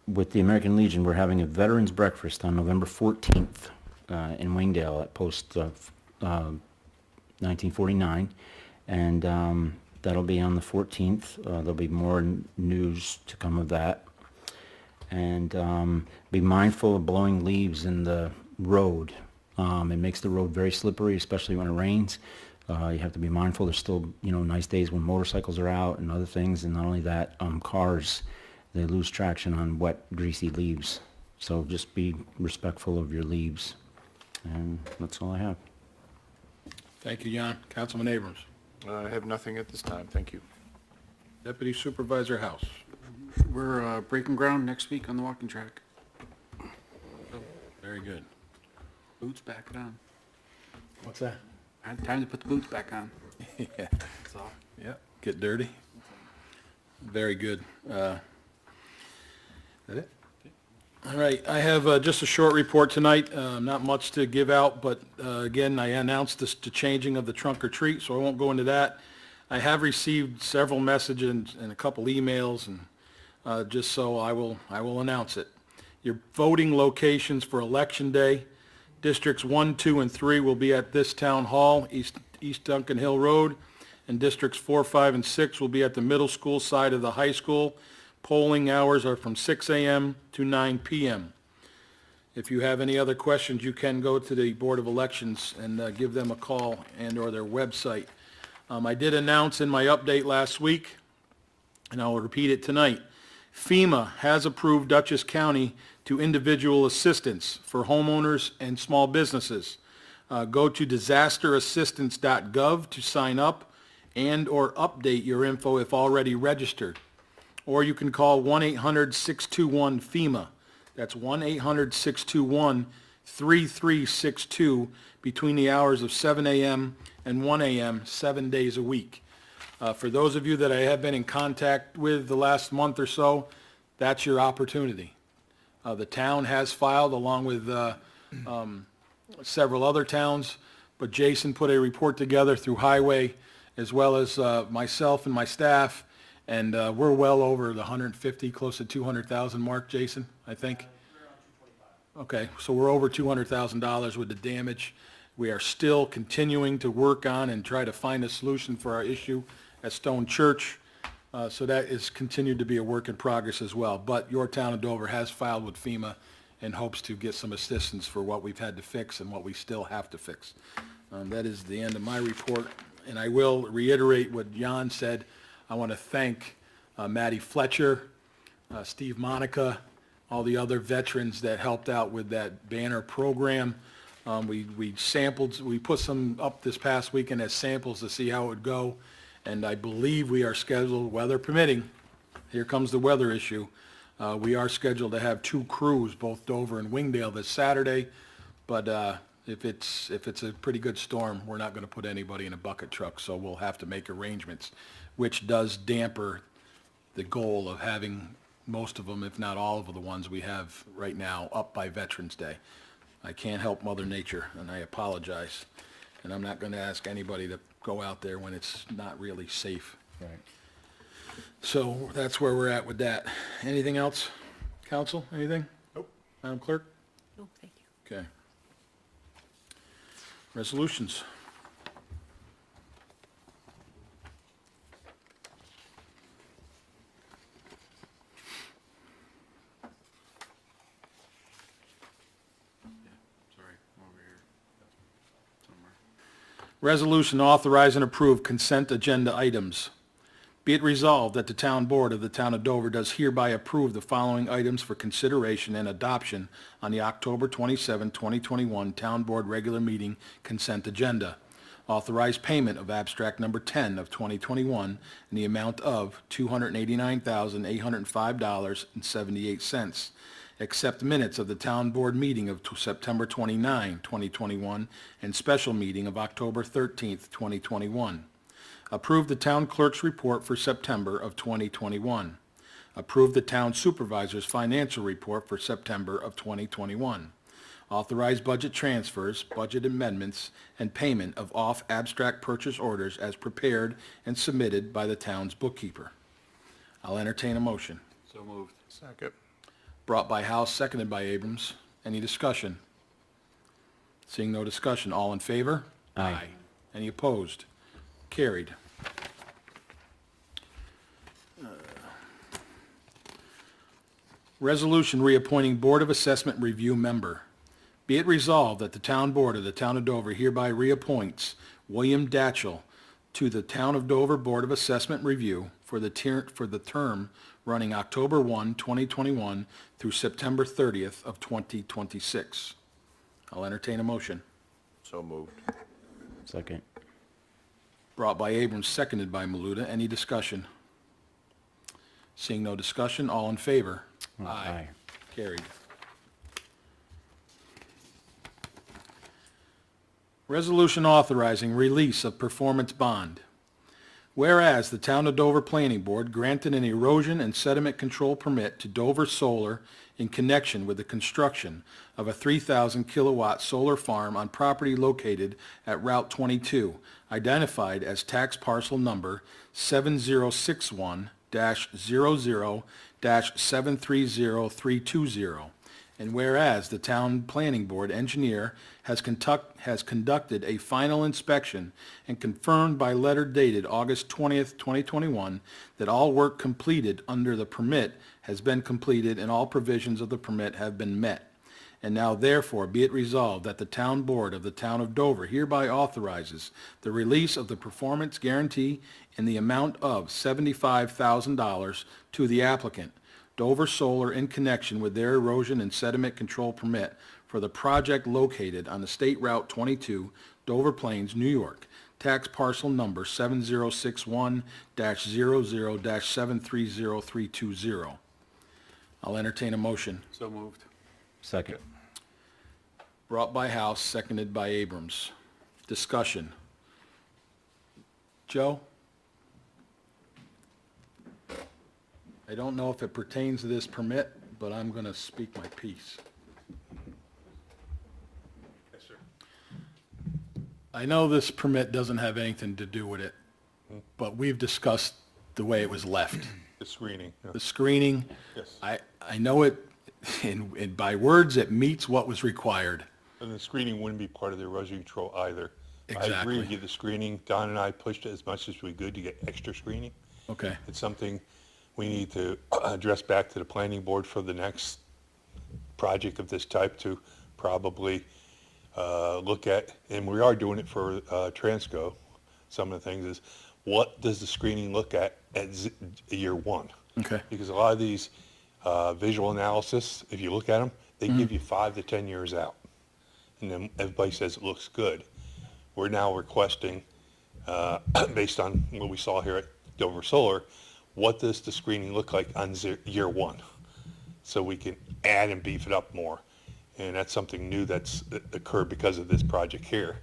With the American Legion, we're having a Veterans Breakfast on November 14th. In Wingdale at Post 1949, and that'll be on the 14th. There'll be more news to come of that. And be mindful of blowing leaves in the road. It makes the road very slippery, especially when it rains. You have to be mindful. There's still, nice days when motorcycles are out and other things, and not only that, cars, they lose traction on wet, greasy leaves. So just be respectful of your leaves. And that's all I have. Thank you, Jan. Councilman Abrams. I have nothing at this time, thank you. Deputy Supervisor House. We're breaking ground next week on the walking track. Very good. Boots back it on. What's that? Time to put the boots back on. Yeah, That's all. yeah, get dirty. Very good. That it? All right, I have just a short report tonight, not much to give out, but again, I announced the changing of the trunk or treat, so I won't go into that. I have received several messages and a couple emails, and just so I will announce it. Your voting locations for Election Day, Districts 1, 2, and 3 will be at this town hall, East Duncan Hill Road, and Districts 4, 5, and 6 will be at the middle school side of the high school. Polling hours are from 6 a.m. to 9 p.m. If you have any other questions, you can go to the Board of Elections and give them a call and/or their website. I did announce in my update last week, and I'll repeat it tonight, FEMA has approved Dutchess County to individual assistance for homeowners and small businesses. Go to disasterassistance.gov to sign up and/or update your info if already registered. Or you can call 1-800-621-FEMA. That's 1-800-621-3362 between the hours of 7 a.m. and 1 a.m. 7 days a week. For those of you that I have been in contact with the last month or so, that's your opportunity. The town has filed along with several other towns, but Jason put a report together through Highway as well as myself and my staff, and we're well over the 150, close to 200,000 mark, Jason, I think. Okay, so we're over $200,000 with the damage. We are still continuing to work on and try to find a solution for our issue at Stone Church. So that is continued to be a work in progress as well. But your town of Dover has filed with FEMA and hopes to get some assistance for what we've had to fix and what we still have to fix. That is the end of my report. And I will reiterate what Jan said. I want to thank Maddie Fletcher, Steve Monica, all the other veterans that helped out with that banner program. We put some up this past weekend as samples to see how it would go. And I believe we are scheduled, weather permitting, here comes the weather issue. We are scheduled to have 2 crews, both Dover and Wingdale, this Saturday. But if it's a pretty good storm, we're not going to put anybody in a bucket truck, so we'll have to make arrangements, which does damper the goal of having most of them, if not all of the ones we have right now, up by Veterans Day. I can't help Mother Nature, and I apologize. And I'm not going to ask anybody to go out there when it's not really safe. Right. So that's where we're at with that. Anything else? Council, anything? Nope. Madam Clerk? No, thank you. Okay. Resolutions. Sorry, I'm over here somewhere. Resolution to authorize and approve consent agenda items. Be it resolved that the Town Board of the Town of Dover does hereby approve the following items for consideration and adoption on the October 27, 2021 Town Board Regular Meeting Consent Agenda. Authorize payment of abstract number 10 of 2021 in the amount of $289,805.78. Accept minutes of the Town Board meeting of September 29, 2021, and special meeting of October 13, 2021. Approve the Town Clerk's report for September of 2021. Approve the Town Supervisor's financial report for September of 2021. Authorize budget transfers, budget amendments, and payment of off-abstract purchase orders as prepared and submitted by the town's bookkeeper. I'll entertain a motion. So moved. Second. Brought by House, seconded by Abrams. Any discussion? Seeing no discussion, all in favor? Aye. Any opposed? Carried. Resolution reappointing Board of Assessment Review member. Be it resolved that the Town Board of the Town of Dover hereby reappoints William Datchell to the Town of Dover Board of Assessment Review for the term running October 1, 2021 through September 30th of 2026. I'll entertain a motion. So moved. Second. Brought by Abrams, seconded by Maluta. Any discussion? Seeing no discussion, all in favor? Aye. Carried. Resolution authorizing release of performance bond. Whereas the Town of Dover Planning Board granted an erosion and sediment control permit to Dover Solar in connection with the construction of a 3,000 kilowatt solar farm on property located at Route 22, identified as tax parcel number 7061-00-730320. And whereas the Town Planning Board engineer has conducted a final inspection and confirmed by letter dated August 20th, 2021, that all work completed under the permit has been completed and all provisions of the permit have been met. And now therefore be it resolved that the Town Board of the Town of Dover hereby authorizes the release of the performance guarantee in the amount of $75,000 to the applicant, Dover Solar, in connection with their erosion and sediment control permit for the project located on the State Route 22, Dover Plains, New York, tax parcel number 7061-00-730320. I'll entertain a motion. So moved. Second. Brought by House, seconded by Abrams. Discussion. Joe? I don't know if it pertains to this permit, but I'm going to speak my piece. Yes, sir. I know this permit doesn't have anything to do with it, but we've discussed the way it was left. The screening, yeah. The screening, Yes. I know it, and by words, it meets what was required. And the screening wouldn't be part of the erosion control either. I agree Exactly. with you, the screening, Don and I pushed it as much as we could to get extra screening. Okay. It's something we need to address back to the planning board for the next project of this type to probably look at, and we are doing it for Transco. Some of the things is, what does the screening look at year one? Okay. Because a lot of these visual analysis, if you look at them, they give you 5 to 10 years out. And then everybody says it looks good. We're now requesting, based on what we saw here at Dover Solar, what does the screening look like on year one? So we can add and beef it up more. And that's something new that's occurred because of this project here.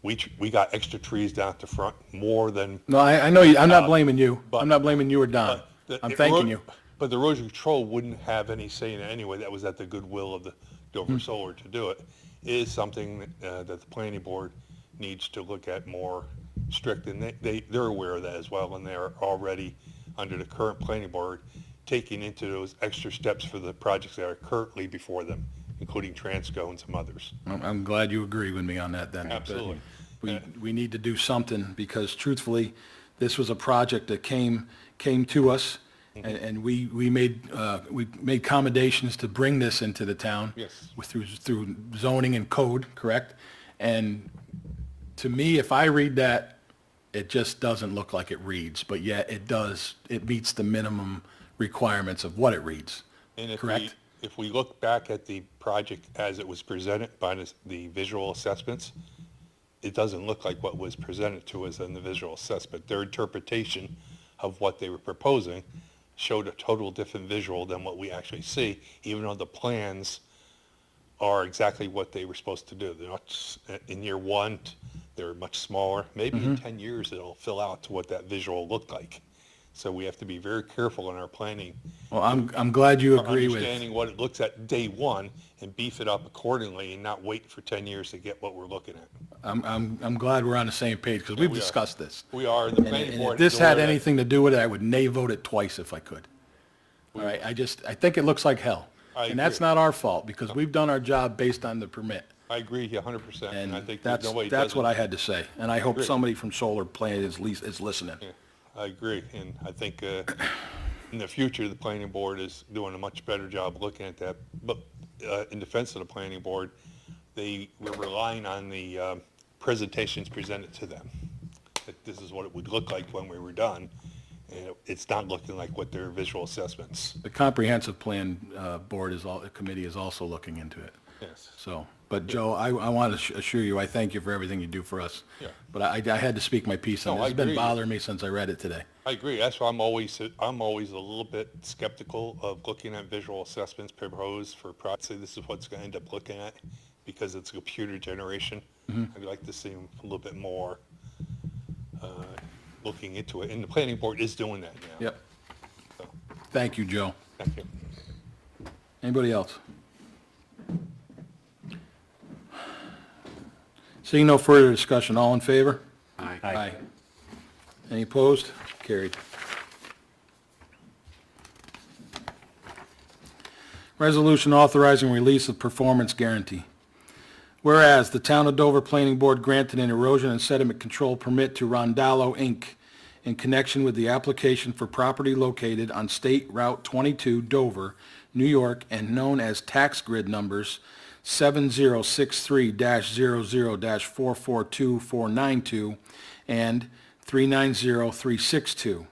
We got extra trees down at the front, more than. No, I know you, I'm not blaming you. but- I'm not blaming you or Don. I'm thanking you. But the erosion control wouldn't have any say in it anyway. That was at the goodwill of the Hmm. Dover Solar to do it. It is something that the planning board needs to look at more strict, and they're aware of that as well, and they're already, under the current planning board, taking into those extra steps for the projects that are currently before them, including Transco and some others. I'm glad you agree with me on that then. Absolutely. We need to do something because truthfully, this was a project that came to us and we made accommodations to bring this into the town. Yes. Through zoning and code, correct? And to me, if I read that, it just doesn't look like it reads, but yet it does, it meets the minimum requirements of what it reads, And correct? if we look back at the project as it was presented by the visual assessments, it doesn't look like what was presented to us in the visual assessment. Their interpretation of what they were proposing showed a total different visual than what we actually see, even though the plans are exactly what they were supposed to do. They're not, in year one, they're much smaller. Maybe in 10 years, it'll fill out to what that visual looked like. So we have to be very careful in our planning, Well, I'm glad you agree with. understanding what it looks at day one and beef it up accordingly and not wait for 10 years to get what we're looking at. I'm glad we're on the same page because we've we are. discussed this. We are, the And planning if board. this is had aware that- anything to do with it, I would nay vote it twice if I could. All right, I think it looks like hell. I And that's agree. not our fault because we've done our job based on the permit. I agree 100%, and I And think that that's nobody what doesn't- I had to say. And I hope Agree. somebody from Solar Plan is listening. Yeah, I agree, and I think in the future, the planning board is doing a much better job looking at that. But in defense of the planning board, we're relying on the presentations presented to them. That this is what it would look like when we were done, and it's not looking like what their visual assessments. The Comprehensive Plan Committee is also looking into it. Yes. So, but Joe, I want to assure you, I thank you for everything you do for us. Yeah. But I had to speak my piece on No, it. I It's been agree. bothering me since I read it today. I agree. That's why I'm always a little bit skeptical of looking at visual assessments proposed for projects. Say this is what's going to end up looking at. because it's a computer generation. I'd like to see them a little bit more looking into it, and the planning board is doing that now. Yep. So, Thank you, Joe. thank you. Anybody else? Seeing no further discussion, all in favor? Aye. Aye. Any opposed? Carried. Resolution authorizing release of performance guarantee. Whereas the Town of Dover Planning Board granted an erosion and sediment control permit to Rondallo, Inc. in connection with the application for property located on State Route 22, Dover, New York, and known as tax grid numbers 7063-00-442492 and 390362.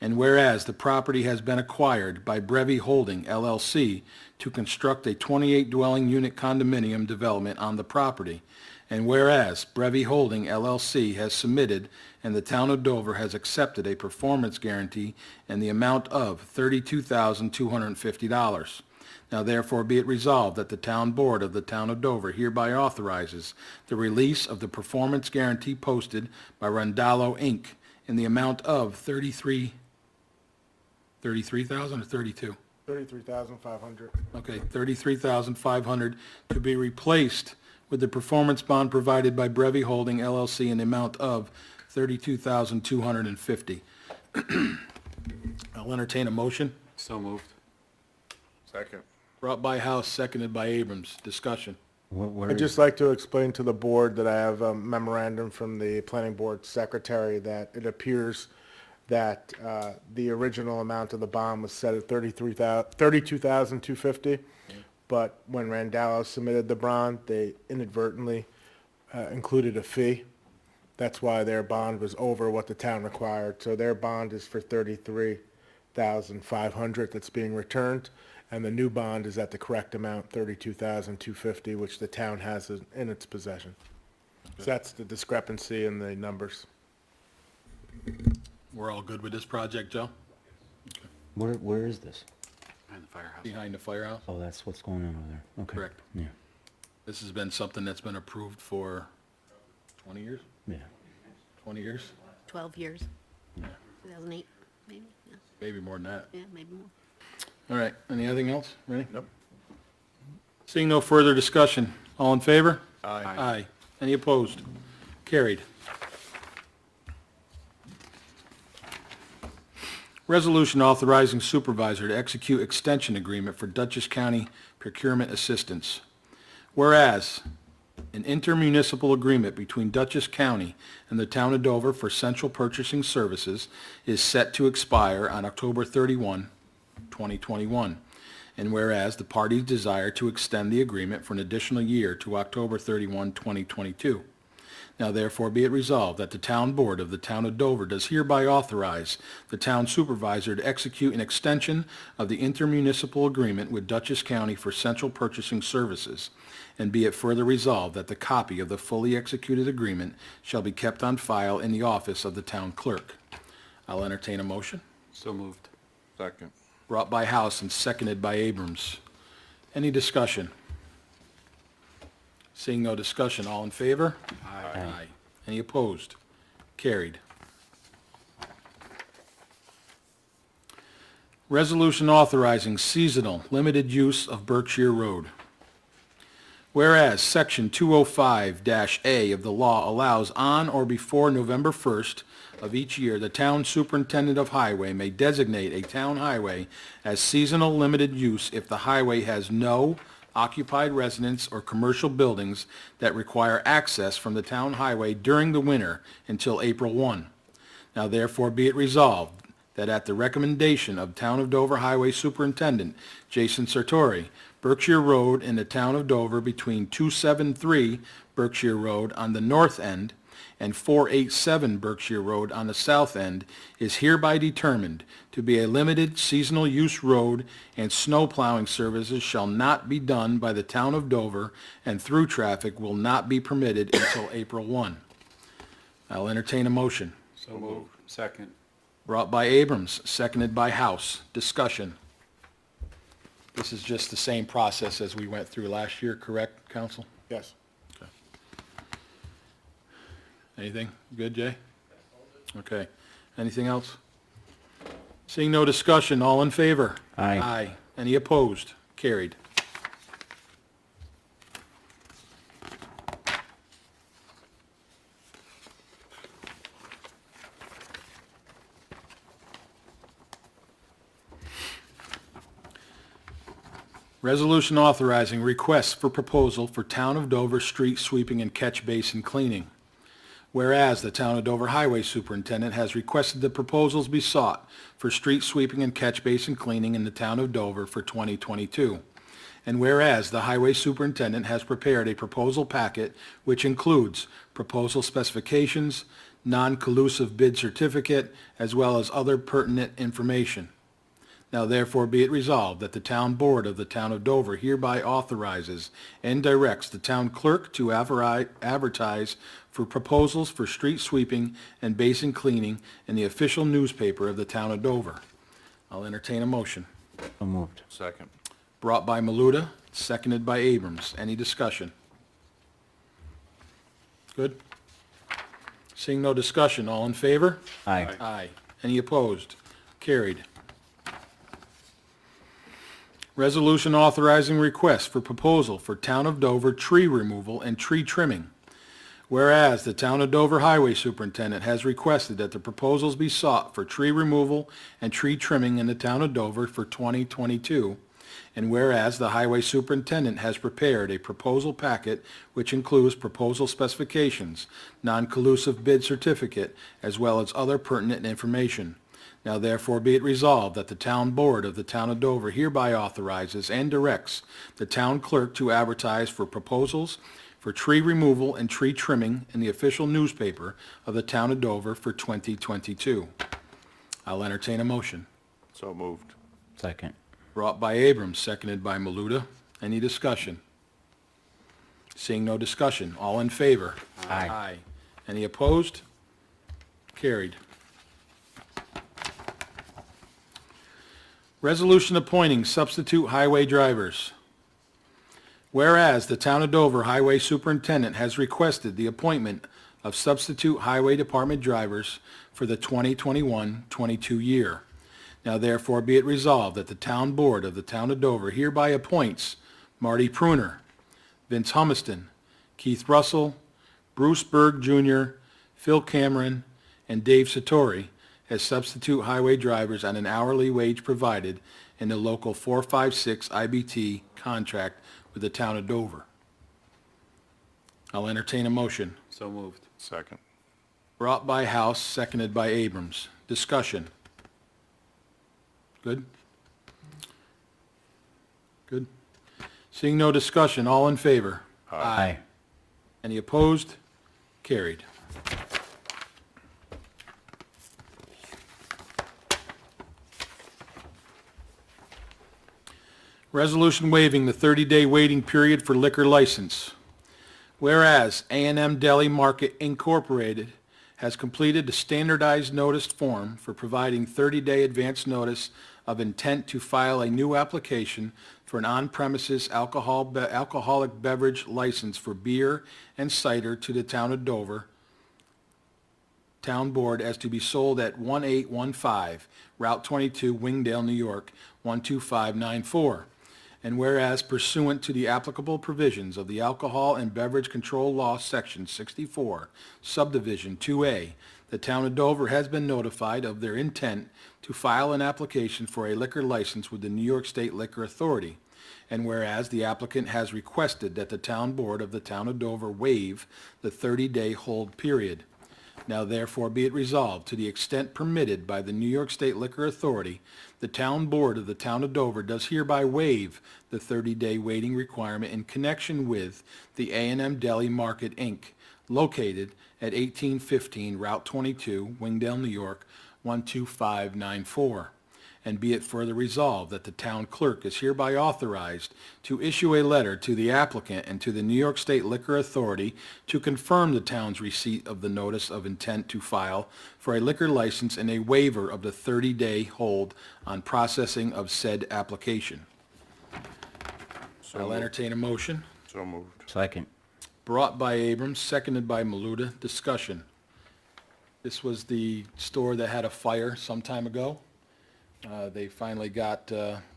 And whereas the property has been acquired by Brevy Holding LLC to construct a 28-dwelling unit condominium development on the property, and whereas Brevy Holding LLC has submitted and the Town of Dover has accepted a performance guarantee in the amount of $32,250. Now therefore be it resolved that the Town Board of the Town of Dover hereby authorizes the release of the performance guarantee posted by Rondallo, Inc. in the amount of $33,000 or 32? 33,500. Okay, $33,500 to be replaced with the performance bond provided by Brevy Holding LLC in the amount of $32,250. I'll entertain a motion. So moved. Second. Brought by House, seconded by Abrams. Discussion. I'd just like to explain to the board that I have a memorandum from the planning board secretary that it appears that the original amount of the bond was set at $32,250, but when Randallo submitted the bond, they inadvertently included a fee. That's why their bond was over what the town required. So their bond is for $33,500 that's being returned, and the new bond is at the correct amount, $32,250, which the town has in its possession. So that's the discrepancy in the numbers. We're all good with this project, Joe? Where is this? Behind the firehouse. Behind the firehouse? Oh, that's what's going on over there. Okay. Correct. Yeah, This has been something that's been approved for 20 years? yeah. 20 years? 12 years. 2008, maybe, yeah, Maybe more than that. yeah, maybe more. All right, anything else? Ready? Nope. Seeing no further discussion, all in favor? Aye. Aye. Any opposed? Carried. Resolution authorizing supervisor to execute extension agreement for Dutchess County procurement assistance. Whereas an intermunicipal agreement between Dutchess County and the Town of Dover for central purchasing services is set to expire on October 31, 2021. And whereas the parties desire to extend the agreement for an additional year to October 31, 2022. Now therefore be it resolved that the Town Board of the Town of Dover does hereby authorize the Town Supervisor to execute an extension of the intermunicipal agreement with Dutchess County for central purchasing services. And be it further resolved that the copy of the fully executed agreement shall be kept on file in the office of the Town Clerk. I'll entertain a motion. So moved. Second. Brought by House and seconded by Abrams. Any discussion? Seeing no discussion, all in favor? Aye. Any opposed? Carried. Resolution authorizing seasonal limited use of Berkshire Road. Whereas Section 205-A of the law allows on or before November 1st of each year, the town superintendent of highway may designate a town highway as seasonal limited use if the highway has no occupied residence or commercial buildings that require access from the town highway during the winter until April 1. Now therefore be it resolved that at the recommendation of Town of Dover Highway Superintendent Jason Sartori, Berkshire Road in the Town of Dover between 273 Berkshire Road on the north end and 487 Berkshire Road on the south end is hereby determined to be a limited seasonal use road, and snow plowing services shall not be done by the Town of Dover, and through traffic will not be permitted until April 1. I'll entertain a motion. So moved. Second. Brought by Abrams, seconded by House. Discussion. This is just the same process as we went through last year, correct, counsel? Yes. Anything? Good, Jay? Okay. Anything else? Seeing no discussion, all in favor? Aye. Aye. Any opposed? Carried. Resolution authorizing requests for proposal for Town of Dover street sweeping and catch basin cleaning. Whereas the Town of Dover Highway Superintendent has requested that proposals be sought for street sweeping and catch basin cleaning in the Town of Dover for 2022. And whereas the Highway Superintendent has prepared a proposal packet which includes proposal specifications, non-collusive bid certificate, as well as other pertinent information. Now therefore be it resolved that the Town Board of the Town of Dover hereby authorizes and directs the Town Clerk to advertise for proposals for street sweeping and basin cleaning in the official newspaper of the Town of Dover. I'll entertain a motion. So moved. Second. Brought by Maluda, seconded by Abrams. Any discussion? Good? Seeing no discussion, all in favor? Aye. Aye. Any opposed? Carried. Resolution authorizing request for proposal for Town of Dover tree removal and tree trimming. Whereas the Town of Dover Highway Superintendent has requested that the proposals be sought for tree removal and tree trimming in the Town of Dover for 2022. And whereas the Highway Superintendent has prepared a proposal packet which includes proposal specifications, non-collusive bid certificate, as well as other pertinent information. Now therefore be it resolved that the Town Board of the Town of Dover hereby authorizes and directs the Town Clerk to advertise for proposals for tree removal and tree trimming in the official newspaper of the Town of Dover for 2022. I'll entertain a motion. So moved. Second. Brought by Abrams, seconded by Maluda. Any discussion? Seeing no discussion, all in favor? Aye. Any opposed? Carried. Resolution appointing substitute highway drivers. Whereas the Town of Dover Highway Superintendent has requested the appointment of substitute highway department drivers for the 2021-22 year. Now therefore be it resolved that the Town Board of the Town of Dover hereby appoints Marty Pruner, Vince Humiston, Keith Russell, Bruce Berg Jr., Phil Cameron, and Dave Satori as substitute highway drivers on an hourly wage provided in the local 456 IBT contract with the Town of Dover. I'll entertain a motion. So moved. Second. Brought by House, seconded by Abrams. Discussion. Good? Good. Seeing no discussion, all in favor? Aye. Any opposed? Carried. Resolution waiving the 30-day waiting period for liquor license. Whereas A&M Deli Market Incorporated has completed the standardized notice form for providing 30-day advance notice of intent to file a new application for an on-premises alcoholic beverage license for beer and cider to the Town of Dover Town Board as to be sold at 1815 Route 22, Wingdale, New York, 12594. And whereas pursuant to the applicable provisions of the Alcohol and Beverage Control Law, Section 64, Subdivision 2A, the Town of Dover has been notified of their intent to file an application for a liquor license with the New York State Liquor Authority. And whereas the applicant has requested that the Town Board of the Town of Dover waive the 30-day hold period. Now therefore be it resolved, to the extent permitted by the New York State Liquor Authority, the Town Board of the Town of Dover does hereby waive the 30-day waiting requirement in connection with the A&M Deli Market, Inc., located at 1815 Route 22, Wingdale, New York, 12594. And be it further resolved that the town clerk is hereby authorized to issue a letter to the applicant and to the New York State Liquor Authority to confirm the town's receipt of the notice of intent to file for a liquor license and a waiver of the 30-day hold on processing of said application. I'll entertain a motion. So moved. Second. brought by Abrams, seconded by Maluta. Discussion. This was the store that had a fire some time ago. They finally got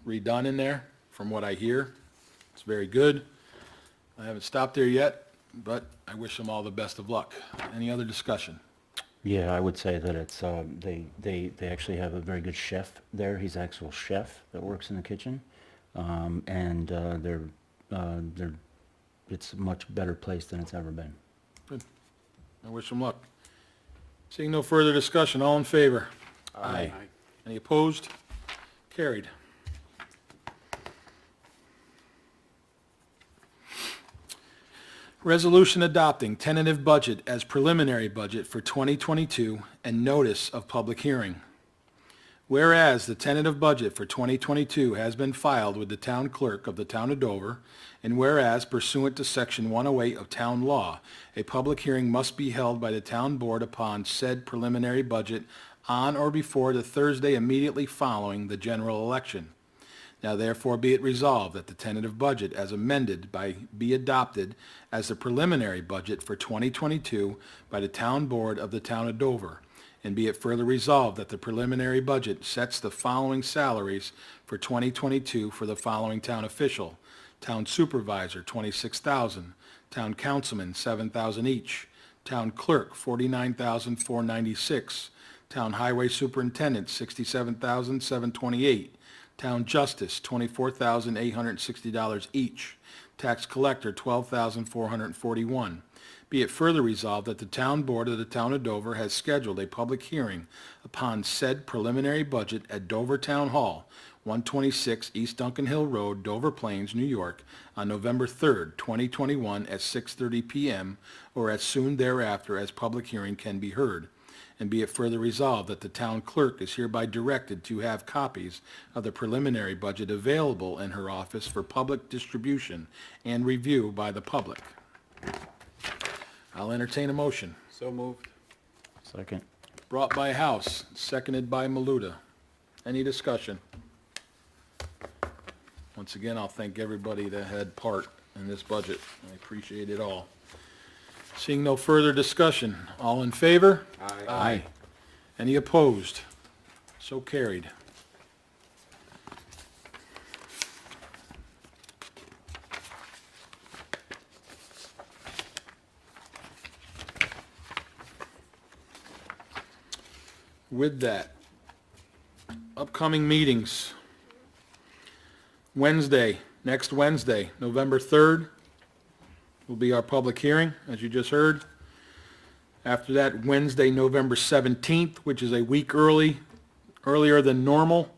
redone in there, from what I hear. It's very good. I haven't stopped there yet, but I wish them all the best of luck. Any other discussion? Yeah, I would say that it's, they actually have a very good chef there. He's an actual chef that works in the kitchen. And it's a much better place than it's ever been. Good. I wish them luck. Seeing no further discussion, all in favor? Aye. Any opposed? Carried. Resolution adopting tentative budget as preliminary budget for 2022 and notice of public hearing. Whereas the tentative budget for 2022 has been filed with the town clerk of the town of Dover, and whereas pursuant to Section 108 of Town Law, a public hearing must be held by the town board upon said preliminary budget on or before the Thursday immediately following the general election. Now therefore be it resolved that the tentative budget as amended be adopted as the preliminary budget for 2022 by the town board of the town of Dover. And be it further resolved that the preliminary budget sets the following salaries for 2022 for the following town official: town supervisor, $26,000; town councilman, $7,000 each; town clerk, $49,496; town highway superintendent, $67,728; town justice, $24,860 each; tax collector, $12,441. Be it further resolved that the town board of the town of Dover has scheduled a public hearing upon said preliminary budget at Dover Town Hall, 126 East Duncan Hill Road, Dover Plains, New York, on November 3rd, 2021 at 6:30 p.m. or as soon thereafter as public hearing can be heard. And be it further resolved that the town clerk is hereby directed to have copies of the preliminary budget available in her office for public distribution and review by the public. I'll entertain a motion. So moved. Second. Brought by House, seconded by Maluta. Any discussion? Once again, I'll thank everybody that had part in this budget. I appreciate it all. Seeing no further discussion, all in favor? Aye. Any opposed? So carried. With that, upcoming meetings. Next Wednesday, November 3rd, will be our public hearing, as you just heard. After that, Wednesday, November 17th, which is a week earlier than normal,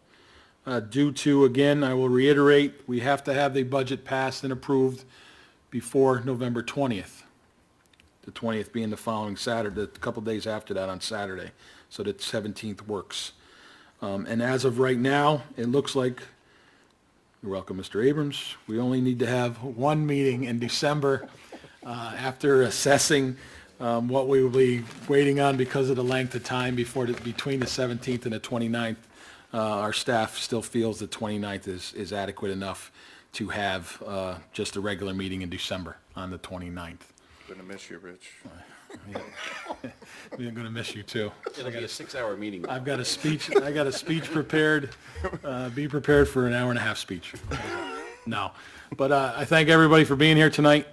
due to, again, I will reiterate, we have to have the budget passed and approved before November 20th. The 20th being the following Saturday, a couple days after that on Saturday, so that 17th works. And as of right now, it looks like, you're welcome, Mr. Abrams, we only need to have one meeting in December after assessing what we will be waiting on because of the length of time between the 17th and the 29th. Our staff still feels the 29th is adequate enough to have just a regular meeting in December on the 29th. Gonna miss you, Rich. We're going to miss you too. It'll be a 6-hour meeting. I've got a speech prepared. Be prepared for an hour and a half speech. No, but I thank everybody for being here tonight.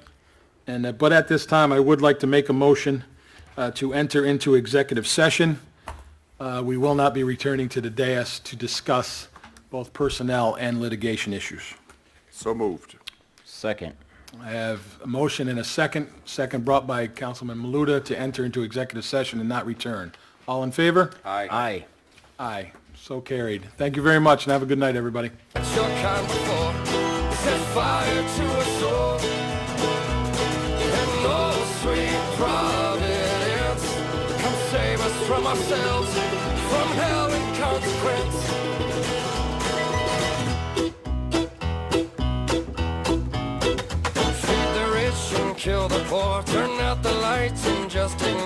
And but at this time, I would like to make a motion to enter into executive session. We will not be returning to the dais to discuss both personnel and litigation issues. So moved. Second. I have a motion and a second brought by Councilman Maluta to enter into executive session and not return. All in favor? Aye. Aye. So carried. Thank you very much, and have a good night, everybody. Your kind before set fire to a soul, and oh sweet providence, come save us from ourselves, from hell and consequence. Feed the rich and kill the poor, turn out the lights and just ignore